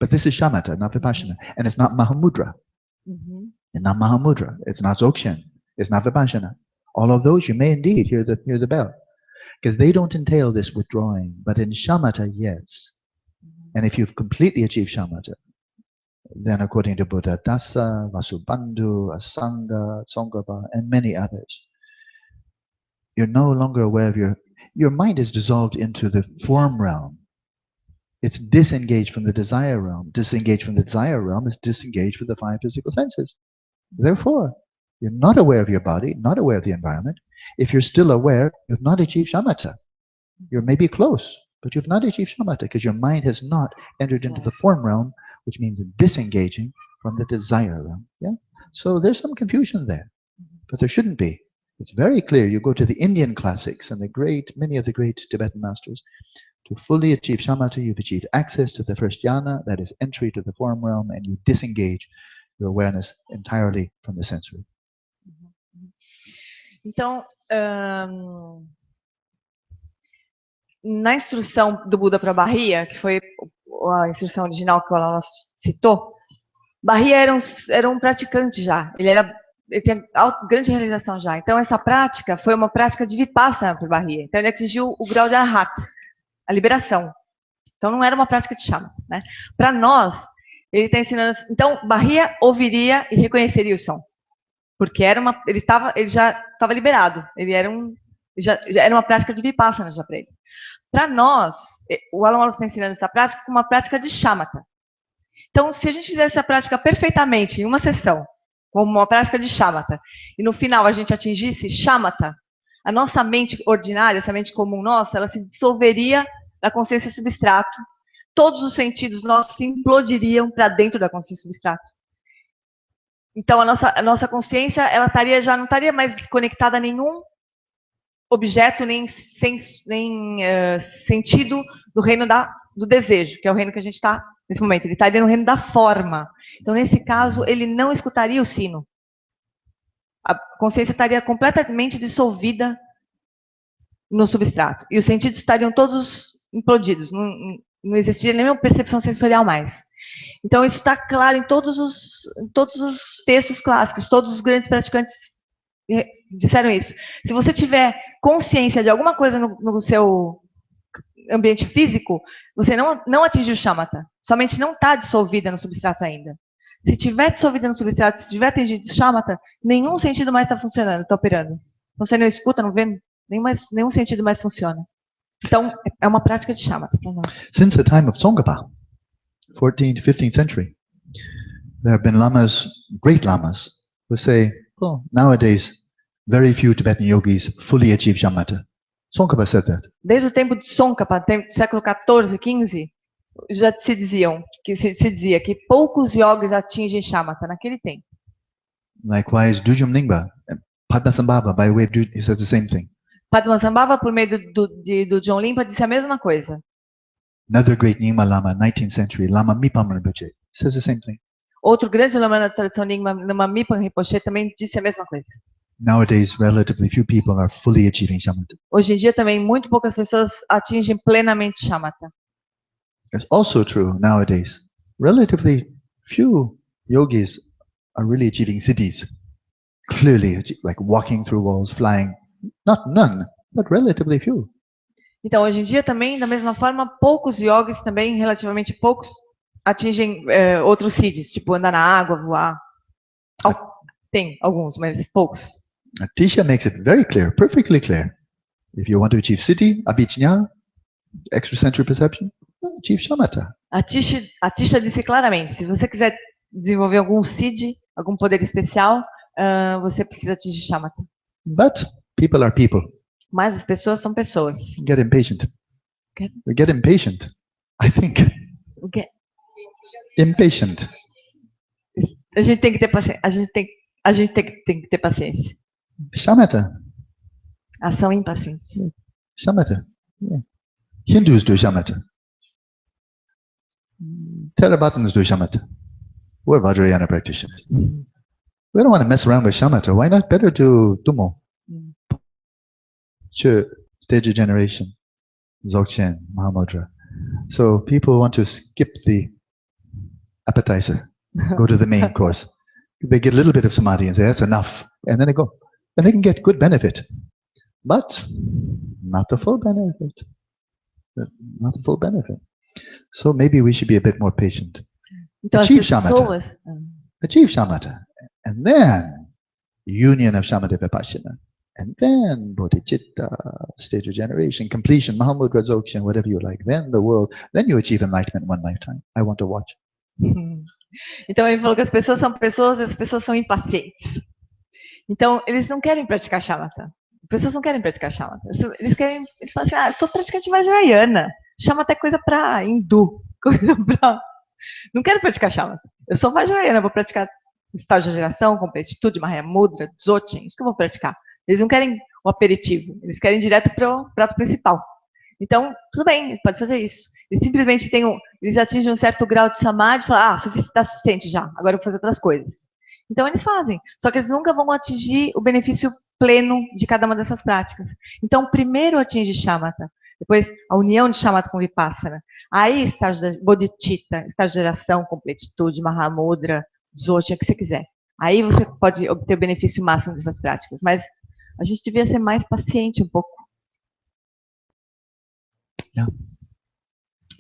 A: But this is shamatha, not vipassana. And it's not mahamudra. It's not mahamudra. It's not dzogchen. It's not vipassana. All of those you may indeed hear the bell. Because they don't entail this withdrawing. But in shamatha, yes. And if you've completely achieved shamatha, then according to Buddha Dasa, Vasubandhu, Asanga, Tsongkhapa, and many others, you're no longer aware of your mind is dissolved into the form realm. It's disengaged from the desire realm. Disengaged from the desire realm is disengaged from the five physical senses. Therefore, you're not aware of your body, not aware of the environment. If you're still aware, you've not achieved shamatha. You're maybe close, but you've not achieved shamatha because your mind has not entered into the form realm, which means disengaging from the desire realm. Yeah. So there's some confusion there, but there shouldn't be. It's very clear. You go to the Indian classics and many of the great Tibetan masters. To fully achieve shamatha, you've achieved access to the first jhana, that is entry to the form realm, and you disengage your awareness entirely from the sensory.
B: Então, na instrução do Buda para Bahia, que foi a instrução original que o Wallace citou, Bahia era um praticante já. Ele tinha grande realização já. Então, essa prática foi uma prática de vipassana para Bahia. Então, ele atingiu o grau de arhat, a liberação. Então não era uma prática de shamatha, né? Para nós, ele está ensinando, então varria, ouviria e reconheceria o som. Porque ele já estava liberado, já era uma prática de vipassana já para ele. Para nós, o Wallace está ensinando essa prática como uma prática de shamatha. Então, se a gente fizesse essa prática perfeitamente em uma sessão, como uma prática de shamatha, e no final a gente atingisse shamatha, a nossa mente ordinária, essa mente comum nossa, ela se dissolveria na consciência substrato, todos os sentidos nossos se implodiriam para dentro da consciência substrato. Então, a nossa consciência, ela já não estaria mais conectada a nenhum objeto, nem sentido do reino do desejo, que é o reino que a gente está nesse momento. Ele estaria no reino da forma. Então, nesse caso, ele não escutaria o sino. A consciência estaria completamente dissolvida no substrato. E os sentidos estariam todos implodidos. Não existiria nenhuma percepção sensorial mais. Então, isso está claro em todos os textos clássicos. Todos os grandes praticantes disseram isso. Se você tiver consciência de alguma coisa no seu ambiente físico, você não atingiu o shamatha. Sua mente não está dissolvida no substrato ainda. Se tiver dissolvida no substrato, se tiver atingido o shamatha, nenhum sentido mais está funcionando, está operando. Então, você não escuta, não vê, nenhum sentido mais funciona. Então, é uma prática de shamatha para nós.
A: Since the time of Tsongkhapa, 14th to 15th century, there have been lamas, great lamas, who say, well, nowadays, very few Tibetan yogis fully achieve shamatha. Tsongkhapa said that.
B: Desde o tempo de Tsongkhapa, século 14, 15, já se dizia que poucos yogis atingem shamatha naquele tempo.
A: Likewise, Dujum Ningba, Padmasambhava, by way of he says the same thing.
B: Padmasambhava, por meio do John Limpa, disse a mesma coisa.
A: Another great Nyingma Lama, 19th century, Lama Mipam Rinpoche, says the same thing.
B: Outro grande lama na tradição Nyingma, Lama Mipam Rinpoche, também disse a mesma coisa.
A: Nowadays, relatively few people are fully achieving shamatha.
B: Hoje em dia também muito poucas pessoas atingem plenamente shamatha.
A: It's also true nowadays. Relatively few yogis are really achieving siddhis. Clearly, like walking through walls, flying. Not none, but relatively few.
B: Então, hoje em dia também, da mesma forma, poucos yogis também, relativamente poucos, atingem outros siddhis, tipo andar na água, voar. Tem alguns, mas poucos.
A: Atisha makes it very clear, perfectly clear. If you want to achieve siddhi, abhijna, extrasensory perception, achieve shamatha.
B: Atisha disse claramente, se você quiser desenvolver algum siddhi, algum poder especial, você precisa atingir shamatha.
A: But people are people.
B: Mas as pessoas são pessoas.
A: Get impatient. We get impatient, I think. Impatient.
B: A gente tem que ter paciência. A gente tem que ter paciência.
A: Shamatha.
B: Ação e impaciência.
A: Shamatha. Yeah. Hindus do shamatha. Theravadins do shamatha. We're Vajrayana practitioners. We don't want to mess around with shamatha. Why not better do tumo? Stage of generation. Dzogchen, Mahamudra. So people want to skip the appetizer, go to the main course. They get a little bit of samadhi and say, that's enough. And then they go. And they can get good benefit. But not the full benefit. Not the full benefit. So maybe we should be a bit more patient.
B: Então,
A: achieve shamatha. Achieve shamatha. And then union of shamatha vipassana. And then bodhicitta, stage of generation, completion, Mahamudra, Dzogchen, whatever you like. Then the world, then you achieve enlightenment in one lifetime. I want to watch.
B: Então ele falou que as pessoas são pessoas e as pessoas são impacientes. Então eles não querem praticar shamatha. As pessoas não querem praticar shamatha. Eles falam assim, eu sou praticante vajrayana. Shamatha é coisa para hindu. Não quero praticar shamatha. Eu sou vajrayana, vou praticar estágio de geração, completitude, Mahamudra, Dzogchen, isso que eu vou praticar. Eles não querem o aperitivo, eles querem direto para o prato principal. Então, tudo bem, eles podem fazer isso. Eles simplesmente eles atingem um certo grau de samadhi e falam, está suficiente já, agora eu vou fazer outras coisas. Então, eles fazem. Só que eles nunca vão atingir o benefício pleno de cada uma dessas práticas. Então, primeiro atinge shamatha, depois a união de shamatha com vipassana. Aí, estágio da bodhicitta, estágio de geração, completitude, Mahamudra, Dzogchen, o que você quiser. Aí você pode obter o benefício máximo dessas práticas. Mas a gente devia ser mais paciente um pouco.
A: Yeah.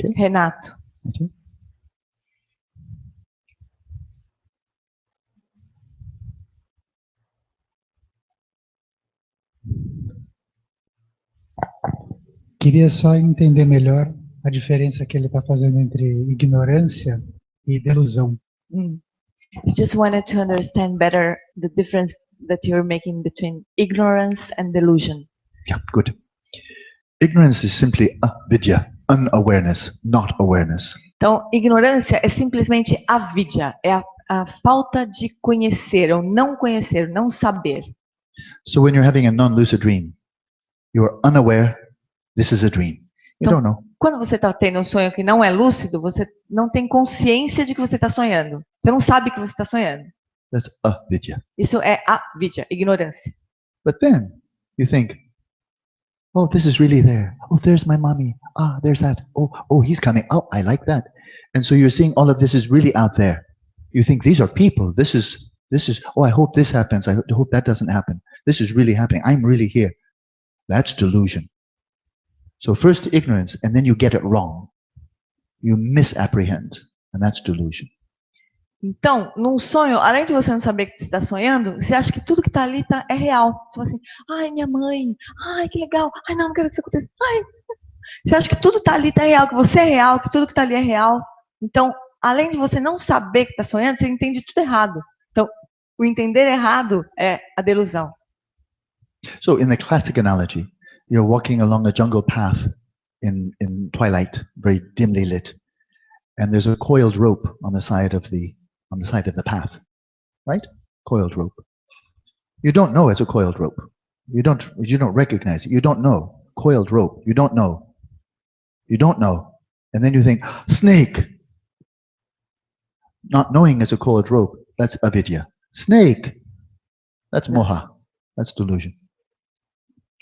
A: Okay.
B: Renato.
A: Okay.
H: Queria só entender melhor a diferença que ele está fazendo entre ignorância e delusão.
B: I just wanted to understand better the difference that you're making between ignorance and delusion.
A: Yeah, good. Ignorance is simply avidya, unawareness, not awareness.
B: Então, ignorância é simplesmente avidya, é a falta de conhecer, ou não conhecer, não saber.
A: So when you're having a non-lucid dream, you're unaware this is a dream. You don't know.
B: Quando você está tendo um sonho que não é lúcido, você não tem consciência de que você está sonhando. Você não sabe que você está sonhando.
A: That's avidya.
B: Isso é avidya, ignorância.
A: But then you think, oh, this is really there. Oh, there's my mommy. Ah, there's that. Oh, he's coming. Oh, I like that. And so you're seeing all of this is really out there. You think these are people. This is. Oh, I hope this happens. I hope that doesn't happen. This is really happening. I'm really here. That's delusion. So first ignorance, and then you get it wrong. You misapprehend, and that's delusion.
B: Então, num sonho, além de você não saber que você está sonhando, você acha que tudo que está ali é real. Você fala assim, ai, minha mãe, ai, que legal, ai, não quero que isso aconteça. Ai. Você acha que tudo está ali é real, que você é real, que tudo que está ali é real. Então, além de você não saber que está sonhando, você entende tudo errado. Então, o entender errado é a delusão.
A: So, in the classic analogy, you're walking along a jungle path in twilight, very dimly lit, and there's a coiled rope on the side of the path, right? Coiled rope. You don't know it's a coiled rope. You don't recognize it. You don't know. Coiled rope. You don't know. You don't know. And then you think, snake. Not knowing it's a coiled rope, that's avidya. Snake. That's moha. That's delusion.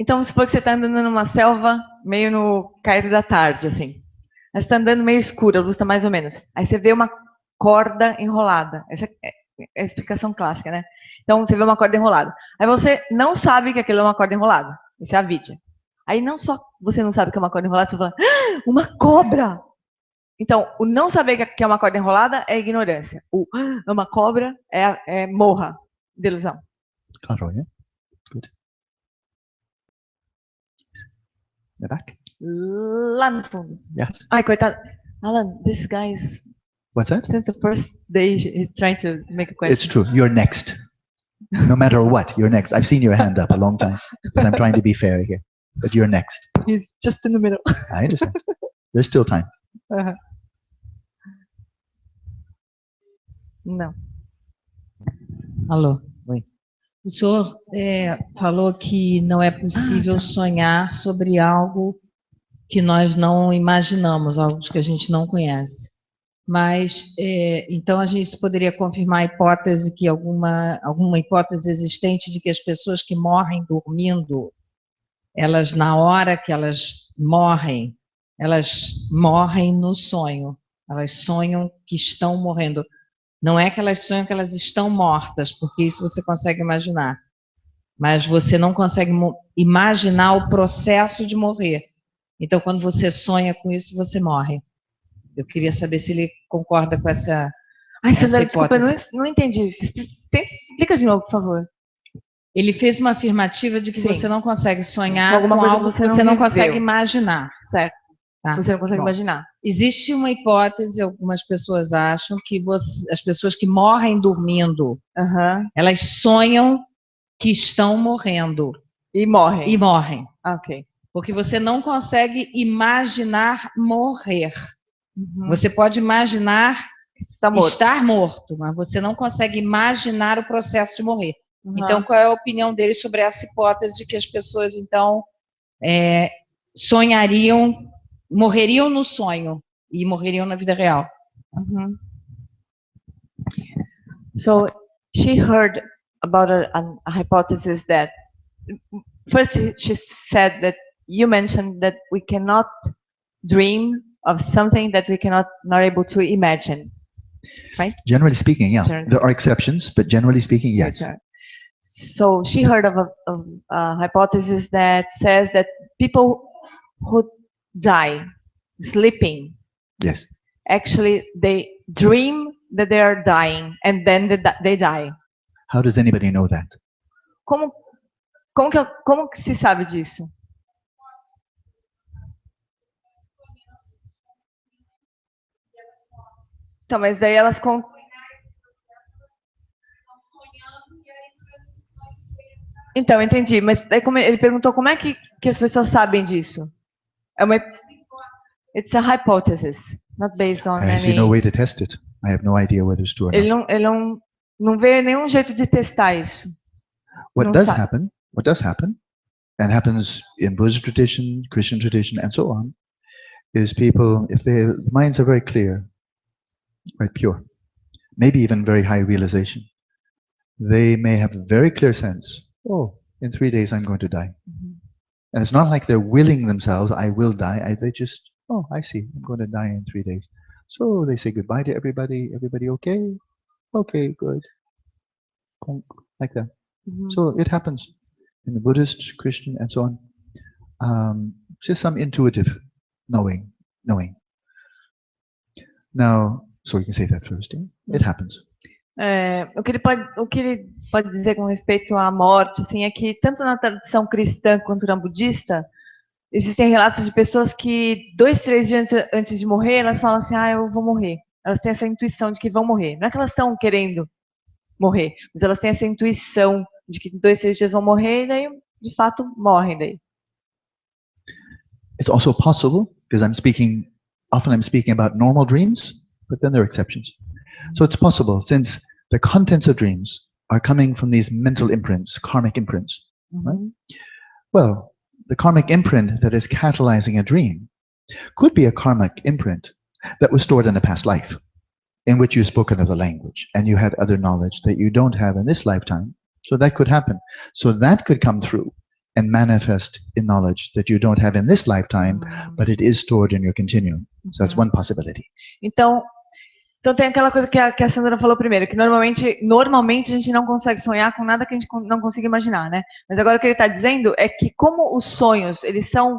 B: Então, supor que você está andando numa selva, meio no cair da tarde, assim. Aí você está andando meio escuro, a luz está mais ou menos. Aí você vê uma corda enrolada. Essa é a explicação clássica, né? Então, você vê uma corda enrolada. Aí você não sabe que aquilo é uma corda enrolada. Isso é avidya. Aí não só você não sabe que é uma corda enrolada, você fala, uma cobra! Então, o não saber que é uma corda enrolada é ignorância. O é uma cobra é moha, delusão.
A: Claro, yeah? Good. The back?
B: Lá no fundo.
A: Yes.
B: Ai, coitado. Alan, this guy is...
A: What's that?
B: Since the first day, he's trying to make a question.
A: It's true. You're next. No matter what, you're next. I've seen your hand up a long time, but I'm trying to be fair here. But you're next.
B: He's just in the middle.
A: I understand. There's still time.
B: Não.
F: Alô?
A: Oi.
F: O senhor falou que não é possível sonhar sobre algo que nós não imaginamos, algo que a gente não conhece. Mas, então, a gente poderia confirmar a hipótese que alguma hipótese existente de que as pessoas que morrem dormindo, elas, na hora que elas morrem no sonho. Elas sonham que estão morrendo. Não é que elas sonham que elas estão mortas, porque isso você consegue imaginar. Mas você não consegue imaginar o processo de morrer. Então, quando você sonha com isso, você morre. Eu queria saber se ele concorda com essa
B: Sandra, desculpa, não entendi. Explica de novo, por favor.
F: Ele fez uma afirmativa de que você não consegue sonhar com algo que você
B: não
F: consegue imaginar.
B: Certo. Tá. Você não consegue imaginar.
F: Existe uma hipótese, algumas pessoas acham, que as pessoas que morrem dormindo, elas sonham que estão morrendo.
B: E morrem.
F: E morrem.
B: Ok.
F: Porque você não consegue imaginar morrer. Você pode imaginar estar morto, mas você não consegue imaginar o processo de morrer. Então, qual é a opinião dele sobre essa hipótese de que as pessoas, então, morreriam no sonho e morreriam na vida real?
B: So, she heard about a hypothesis that, first she said that you mentioned that we cannot dream of something that we not able to imagine, right?
A: Generally speaking, yeah. There are exceptions, but generally speaking, yes.
B: So she heard of a hypothesis that says that people who die sleeping,
A: Yes.
B: Actually, they dream that they are dying and then they die.
A: How does anybody know that?
B: Como que se sabe disso? Então, mas daí elas Então, entendi. Mas daí ele perguntou como é que as pessoas sabem disso? É uma It's a hypothesis, not based on
A: I see no way to test it. I have no idea whether it's true or not.
B: Ele não vê nenhum jeito de testar isso.
A: What does happen, and happens in Buddhist tradition, Christian tradition, and so on, is people, if their minds are very clear, quite pure, maybe even very high realization, they may have a very clear sense, oh, in 3 days I'm going to die. And it's not like they're willing themselves, I will die. They just, oh, I see, I'm going to die in 3 days. So they say goodbye to everybody. Everybody okay? Okay, good. Like that. So it happens in the Buddhist, Christian, and so on. Just some intuitive knowing. Now, so you can say that first. Yeah? It happens.
B: O que ele pode dizer com respeito à morte, assim, é que tanto na tradição cristã quanto na budista existem relatos de pessoas que 2, 3 dias antes de morrer elas falam assim, eu vou morrer. Elas têm essa intuição de que vão morrer. Não é que elas estão querendo morrer, mas elas têm essa intuição de que 2, 3 dias vão morrer e daí, de fato, morrem daí.
A: It's also possible because often I'm speaking about normal dreams, but then there are exceptions. So it's possible, since the contents of dreams are coming from these mental imprints, karmic imprints. Right? Well, the karmic imprint that is catalyzing a dream could be a karmic imprint that was stored in a past life, in which you've spoken of the language, and you had other knowledge that you don't have in this lifetime. So that could happen. So that could come through and manifest in knowledge that you don't have in this lifetime, but it is stored in your continuum. So that's one possibility.
B: Então tem aquela coisa que a Sandra falou primeiro, que normalmente a gente não consegue sonhar com nada que a gente não consiga imaginar, né? Mas agora o que ele está dizendo é que como os sonhos, eles são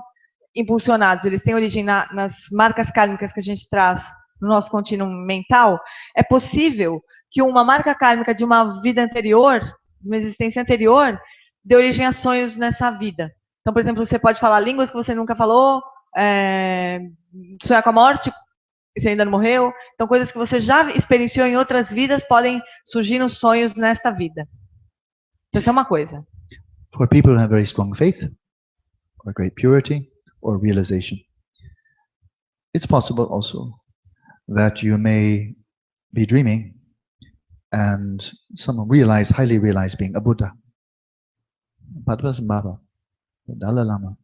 B: impulsionados, eles têm origem nas marcas kármicas que a gente traz no nosso contínuo mental, é possível que uma marca kármica de uma vida anterior, de uma existência anterior, dê origem a sonhos nessa vida. Então, por exemplo, você pode falar línguas que você nunca falou, sonhar com a morte, você ainda não morreu. Então, coisas que você já experienciou em outras vidas podem surgir nos sonhos nesta vida. Então, isso é uma coisa.
A: For people who have very strong faith, or great purity, or realization, it's possible also that you may be dreaming and someone highly realize being a Buddha, Padmasambhava, Dalai Lama,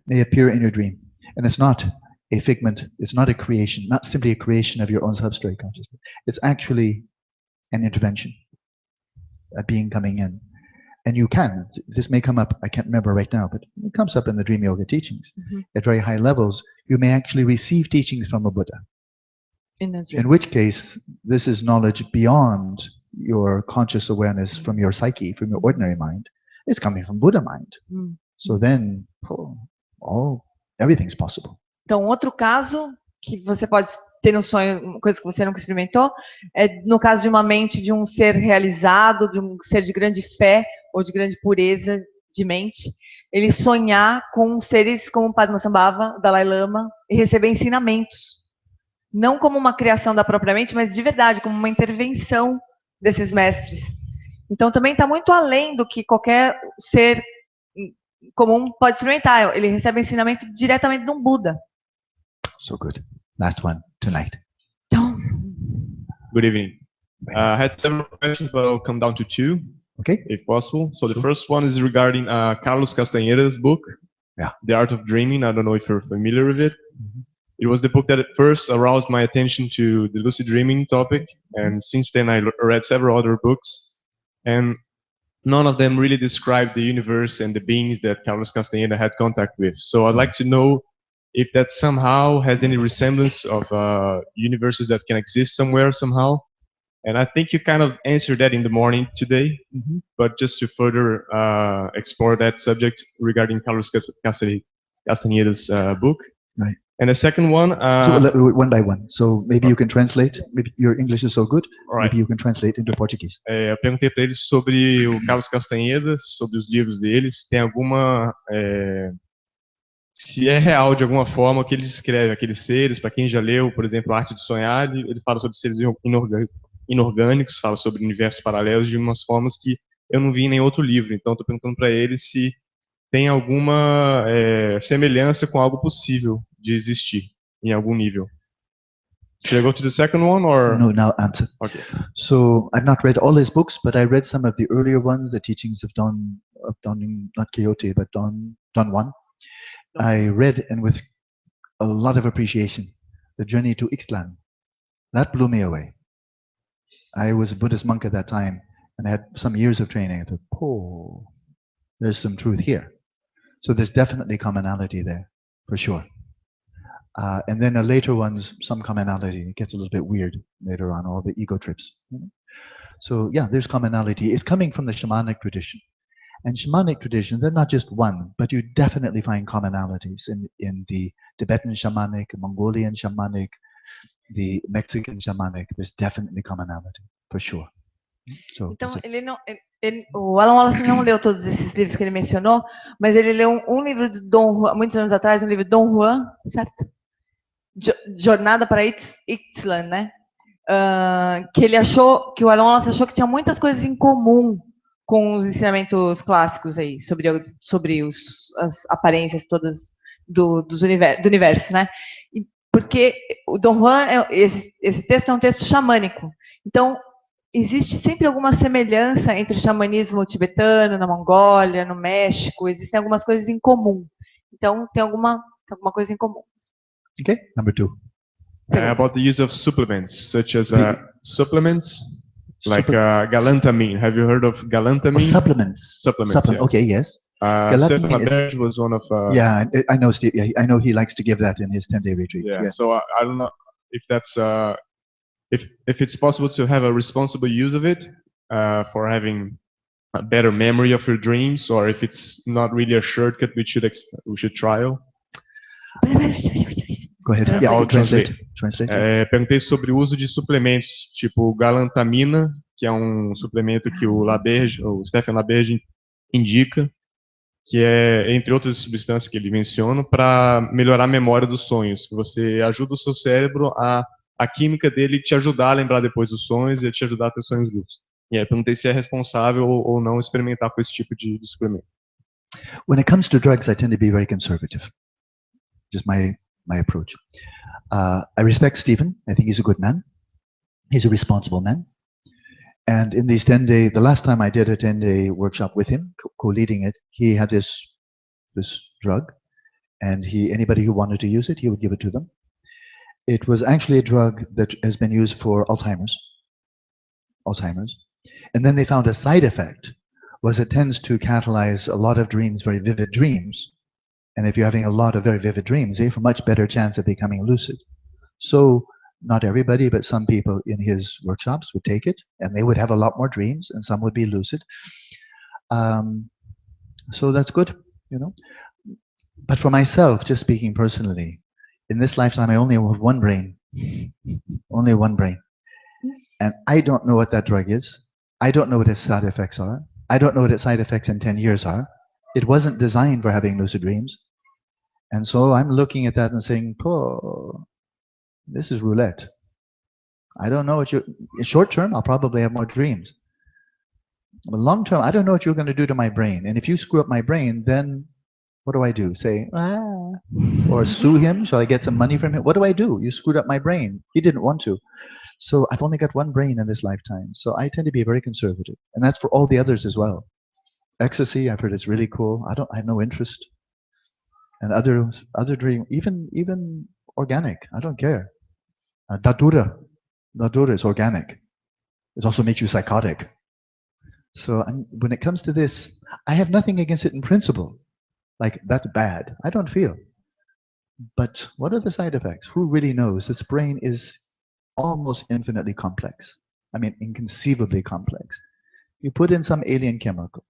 A: may appear in your dream. And it's not a figment, it's not a creation, not simply a creation of your own substrate consciousness. It's actually an intervention, a being coming in. And you can, this may come up, I can't remember right now, but it comes up in the Dream Yoga teachings. At very high levels, you may actually receive teachings from a Buddha. In which case, this is knowledge beyond your conscious awareness from your psyche, from your ordinary mind. It's coming from Buddha mind. So then, everything's possible.
B: Então, outro caso que você pode ter no sonho, uma coisa que você nunca experimentou, é no caso de uma mente de um ser realizado, de um ser de grande fé ou de grande pureza de mente, ele sonhar com seres como Padmasambhava, Dalai Lama, e receber ensinamentos. Não como uma criação da própria mente, mas de verdade, como uma intervenção desses mestres. Então, também está muito além do que qualquer ser comum pode experimentar. Ele recebe ensinamento diretamente de um Buda.
A: So good. Last one tonight.
I: Good evening. I had several questions, but I'll come down to 2,
A: okay,
I: if possible. So the first one is regarding Carlos Castañeda's book, The Art of Dreaming. I don't know if you're familiar with it. It was the book that at first aroused my attention to the lucid dreaming topic, and since then I read several other books, and none of them really described the universe and the beings that Carlos Castañeda had contact with. So I'd like to know if that somehow has any resemblance of universes that can exist somewhere somehow. And I think you kind of answered that in the morning today, but just to further explore that subject regarding Carlos Castañeda's book.
A: Right.
I: And the second one,
A: so one by one. So maybe you can translate. Maybe your English is so good. Right. Maybe you can translate into Portuguese.
I: Eu perguntei para ele sobre o Carlos Castaneda, sobre os livros dele, se tem alguma, se é real de alguma forma o que ele descreve, aqueles seres. Para quem já leu, por exemplo, Arte de Sonhar, ele fala sobre seres inorgânicos, fala sobre universos paralelos de umas formas que eu não vi em nenhum outro livro. Então, estou perguntando para ele se tem alguma semelhança com algo possível de existir em algum nível. Should I go to the second one or?
A: No, now answer.
I: Okay.
A: So I've not read all his books, but I read some of the earlier ones, the teachings of Don not Quixote, but Don Juan. I read, and with a lot of appreciation, the journey to Ixtlan. That blew me away. I was a Buddhist monk at that time, and I had some years of training. I thought, oh, there's some truth here. So there's definitely commonality there, for sure. And then the later ones, some commonality. It gets a little bit weird later on, all the ego trips. So yeah, there's commonality. It's coming from the shamanic tradition. And shamanic tradition, they're not just one, but you definitely find commonalities in the Tibetan shamanic, Mongolian shamanic, the Mexican shamanic. There's definitely commonality, for sure. So,
B: então, o Alan Wallace não leu todos esses livros que ele mencionou, mas ele leu um livro de Dom Juan, muitos anos atrás, um livro de Dom Juan, certo? Jornada para Ixtlan, né? Que ele achou, que o Alan Wallace achou que tinha muitas coisas em comum com os ensinamentos clássicos aí, sobre as aparências todas do universo, né? Porque o Dom Juan, esse texto é um texto xamânico. Então, existe sempre alguma semelhança entre o xamanismo tibetano, na Mongólia, no México, existem algumas coisas em comum. Então, tem alguma coisa em comum.
A: Okay, number 2.
I: About the use of supplements, such as supplements, like galantamine. Have you heard of galantamine?
A: Oh, supplements.
I: Yeah.
A: Okay, yes.
I: Stefan Laberge was one of.
A: Yeah, I know Steve. Yeah, I know he likes to give that in his 10-day retreats.
I: Yeah. So I don't know if that's if it's possible to have a responsible use of it for having a better memory of your dreams, or if it's not really a shortcut we should trial.
A: Go ahead. Yeah, I'll translate.
I: Perguntei sobre o uso de suplementos, tipo galantamina, que é um suplemento que o Stefan Laberge indica, que é, entre outras substâncias que ele menciona, para melhorar a memória dos sonhos. Que você ajuda o seu cérebro a química dele te ajudar a lembrar depois dos sonhos e a te ajudar a ter sonhos lúcidos. E aí perguntei se é responsável ou não experimentar com esse tipo de suplemento.
A: When it comes to drugs, I tend to be very conservative. Just my approach. I respect Stephen. I think he's a good man. He's a responsible man. And in these 10-day, the last time I did a 10-day workshop with him, co-leading it, he had this drug, and anybody who wanted to use it, he would give it to them. It was actually a drug that has been used for Alzheimer's. And then they found a side effect was it tends to catalyze a lot of dreams, very vivid dreams. And if you're having a lot of very vivid dreams, you have a much better chance of becoming lucid. So not everybody, but some people in his workshops would take it, and they would have a lot more dreams, and some would be lucid. So that's good, you know. But for myself, just speaking personally, in this lifetime, I only have one brain. Only one brain. And I don't know what that drug is. I don't know what its side effects are. I don't know what its side effects in 10 years are. It wasn't designed for having lucid dreams. And so I'm looking at that and saying, oh, this is roulette. I don't know what short term, I'll probably have more dreams. But long term, I don't know what you're going to do to my brain. And if you screw up my brain, then what do I do? Say, or sue him? Shall I get some money from him? What do I do? You screwed up my brain. He didn't want to. So I've only got one brain in this lifetime. So I tend to be very conservative. And that's for all the others as well. Ecstasy, I've heard it's really cool. I have no interest. And other dream, even organic, I don't care. Datura is organic. It also makes you psychotic. So when it comes to this, I have nothing against it in principle. Like, that's bad. I don't feel. But what are the side effects? Who really knows? This brain is almost infinitely complex. I mean, inconceivably complex. You put in some alien chemical.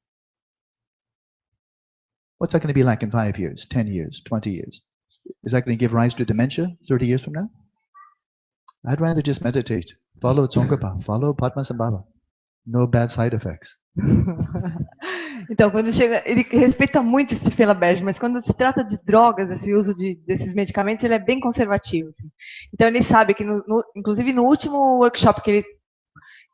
A: What's that going to be like in 5 years, 10 years, 20 years? Is that going to give rise to dementia 30 years from now? I'd rather just meditate. Follow Tsongkhapa, follow Padmasambhava. No bad side effects.
B: Então, quando chega, ele respeita muito esse Felabege, mas quando se trata de drogas, esse uso desses medicamentos, ele é bem conservativo. Assim. Então, ele sabe que, inclusive, no último workshop que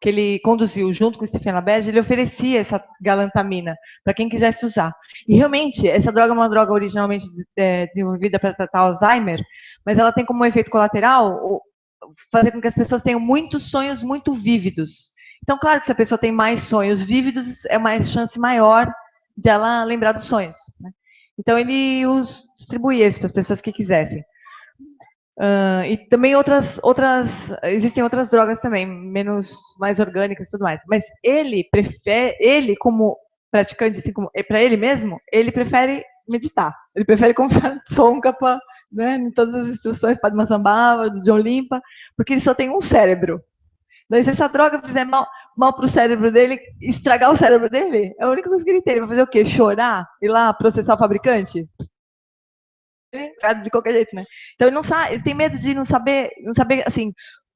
B: ele conduziu junto com o Stephen LaBerge, ele oferecia essa galantamina para quem quisesse usar. E realmente, essa droga é uma droga originalmente desenvolvida para tratar Alzheimer, mas ela tem como efeito colateral fazer com que as pessoas tenham muitos sonhos muito vívidos. Então, claro que se a pessoa tem mais sonhos vívidos, é uma chance maior de ela lembrar dos sonhos. Né? Então, ele distribui isso para as pessoas que quisessem. E também existem outras drogas também, mais orgânicas e tudo mais. Mas ele como praticante, assim, para ele mesmo, ele prefere meditar. Ele prefere confiar no Tsongkhapa, né, em todas as instruções, Padmasambhava, do John Limpa, porque ele só tem um cérebro. Daí, se essa droga fizer mal para o cérebro dele, estragar o cérebro dele, é a única coisa que ele tem. Ele vai fazer o quê? Chorar? Ir lá processar o fabricante? De qualquer jeito, né? Então ele não sabe, ele tem medo de não saber assim,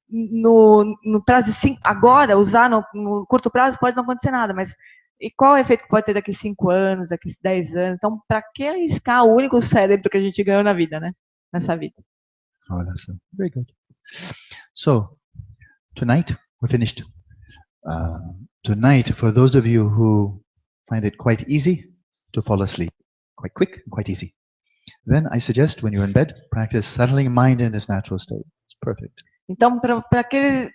B: no prazo de 5, agora, usar no curto prazo pode não acontecer nada, mas e qual é o efeito que pode ter daqui 5 anos, daqui 10 anos? Então, para que arriscar o único cérebro que a gente ganhou na vida, né? Nessa vida.
A: Oh, that's very good. So, tonight we're finished. Tonight, for those of you who find it quite easy to fall asleep, quite quick and quite easy, then I suggest when you're in bed, practice settling mind in its natural state. It's perfect.
B: Então, para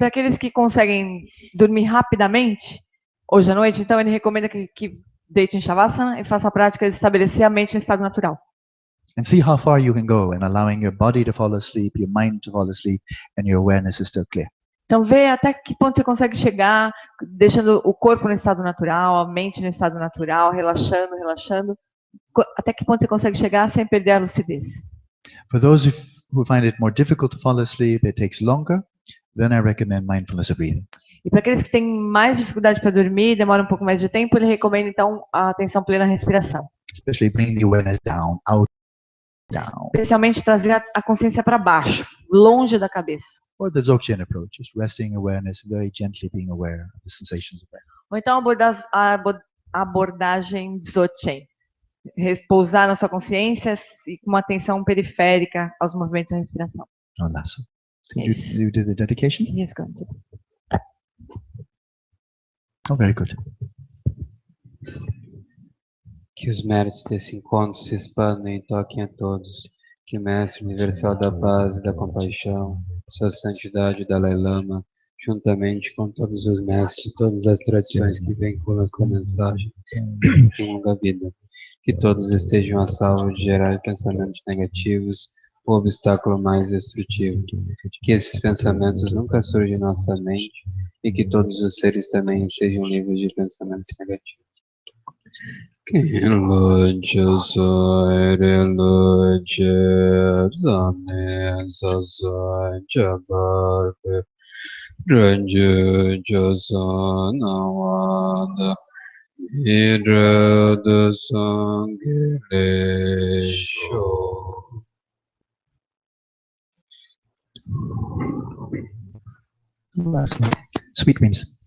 B: aqueles que conseguem dormir rapidamente, hoje à noite, então ele recomenda que deite em Shavasana e faça a prática de estabelecer a mente em estado natural.
A: And see how far you can go in allowing your body to fall asleep, your mind to fall asleep, and your awareness is still clear.
B: Então, vê até que ponto você consegue chegar, deixando o corpo no estado natural, a mente no estado natural, relaxando. Até que ponto você consegue chegar sem perder a lucidez?
A: For those who find it more difficult to fall asleep, it takes longer, then I recommend mindfulness of breathing.
B: E para aqueles que têm mais dificuldade para dormir, demora um pouco mais de tempo, ele recomenda então a atenção plena à respiração.
A: Especially bring the awareness down, out, down.
B: Especialmente trazer a consciência para baixo, longe da cabeça.
A: Or the Dzogchen approach, just resting awareness, very gently being aware of the sensations of breath.
B: Ou então a abordagem Dzogchen. Repousar na sua consciência e com uma atenção periférica aos movimentos da respiração.
A: Oh, that's it. You did the dedication?
B: Yes, go ahead.
A: Oh, very good.
J: Que os méritos desse encontro se expandem e toquem a todos. Que o Mestre Universal da Paz e da Compaixão, Sua Santidade o Dalai Lama, juntamente com todos os mestres, todas as tradições que vinculam esta mensagem, em longa vida. Que todos estejam a salvo de gerar pensamentos negativos, o obstáculo mais destrutivo. Que esses pensamentos nunca surjam em nossa mente e que todos os seres também estejam livres de pensamentos negativos. Que lute soy, reluche, zane, zazai, jabarbe, ranju, josana, wada, hidra, de sanguilesho.
A: Sweet means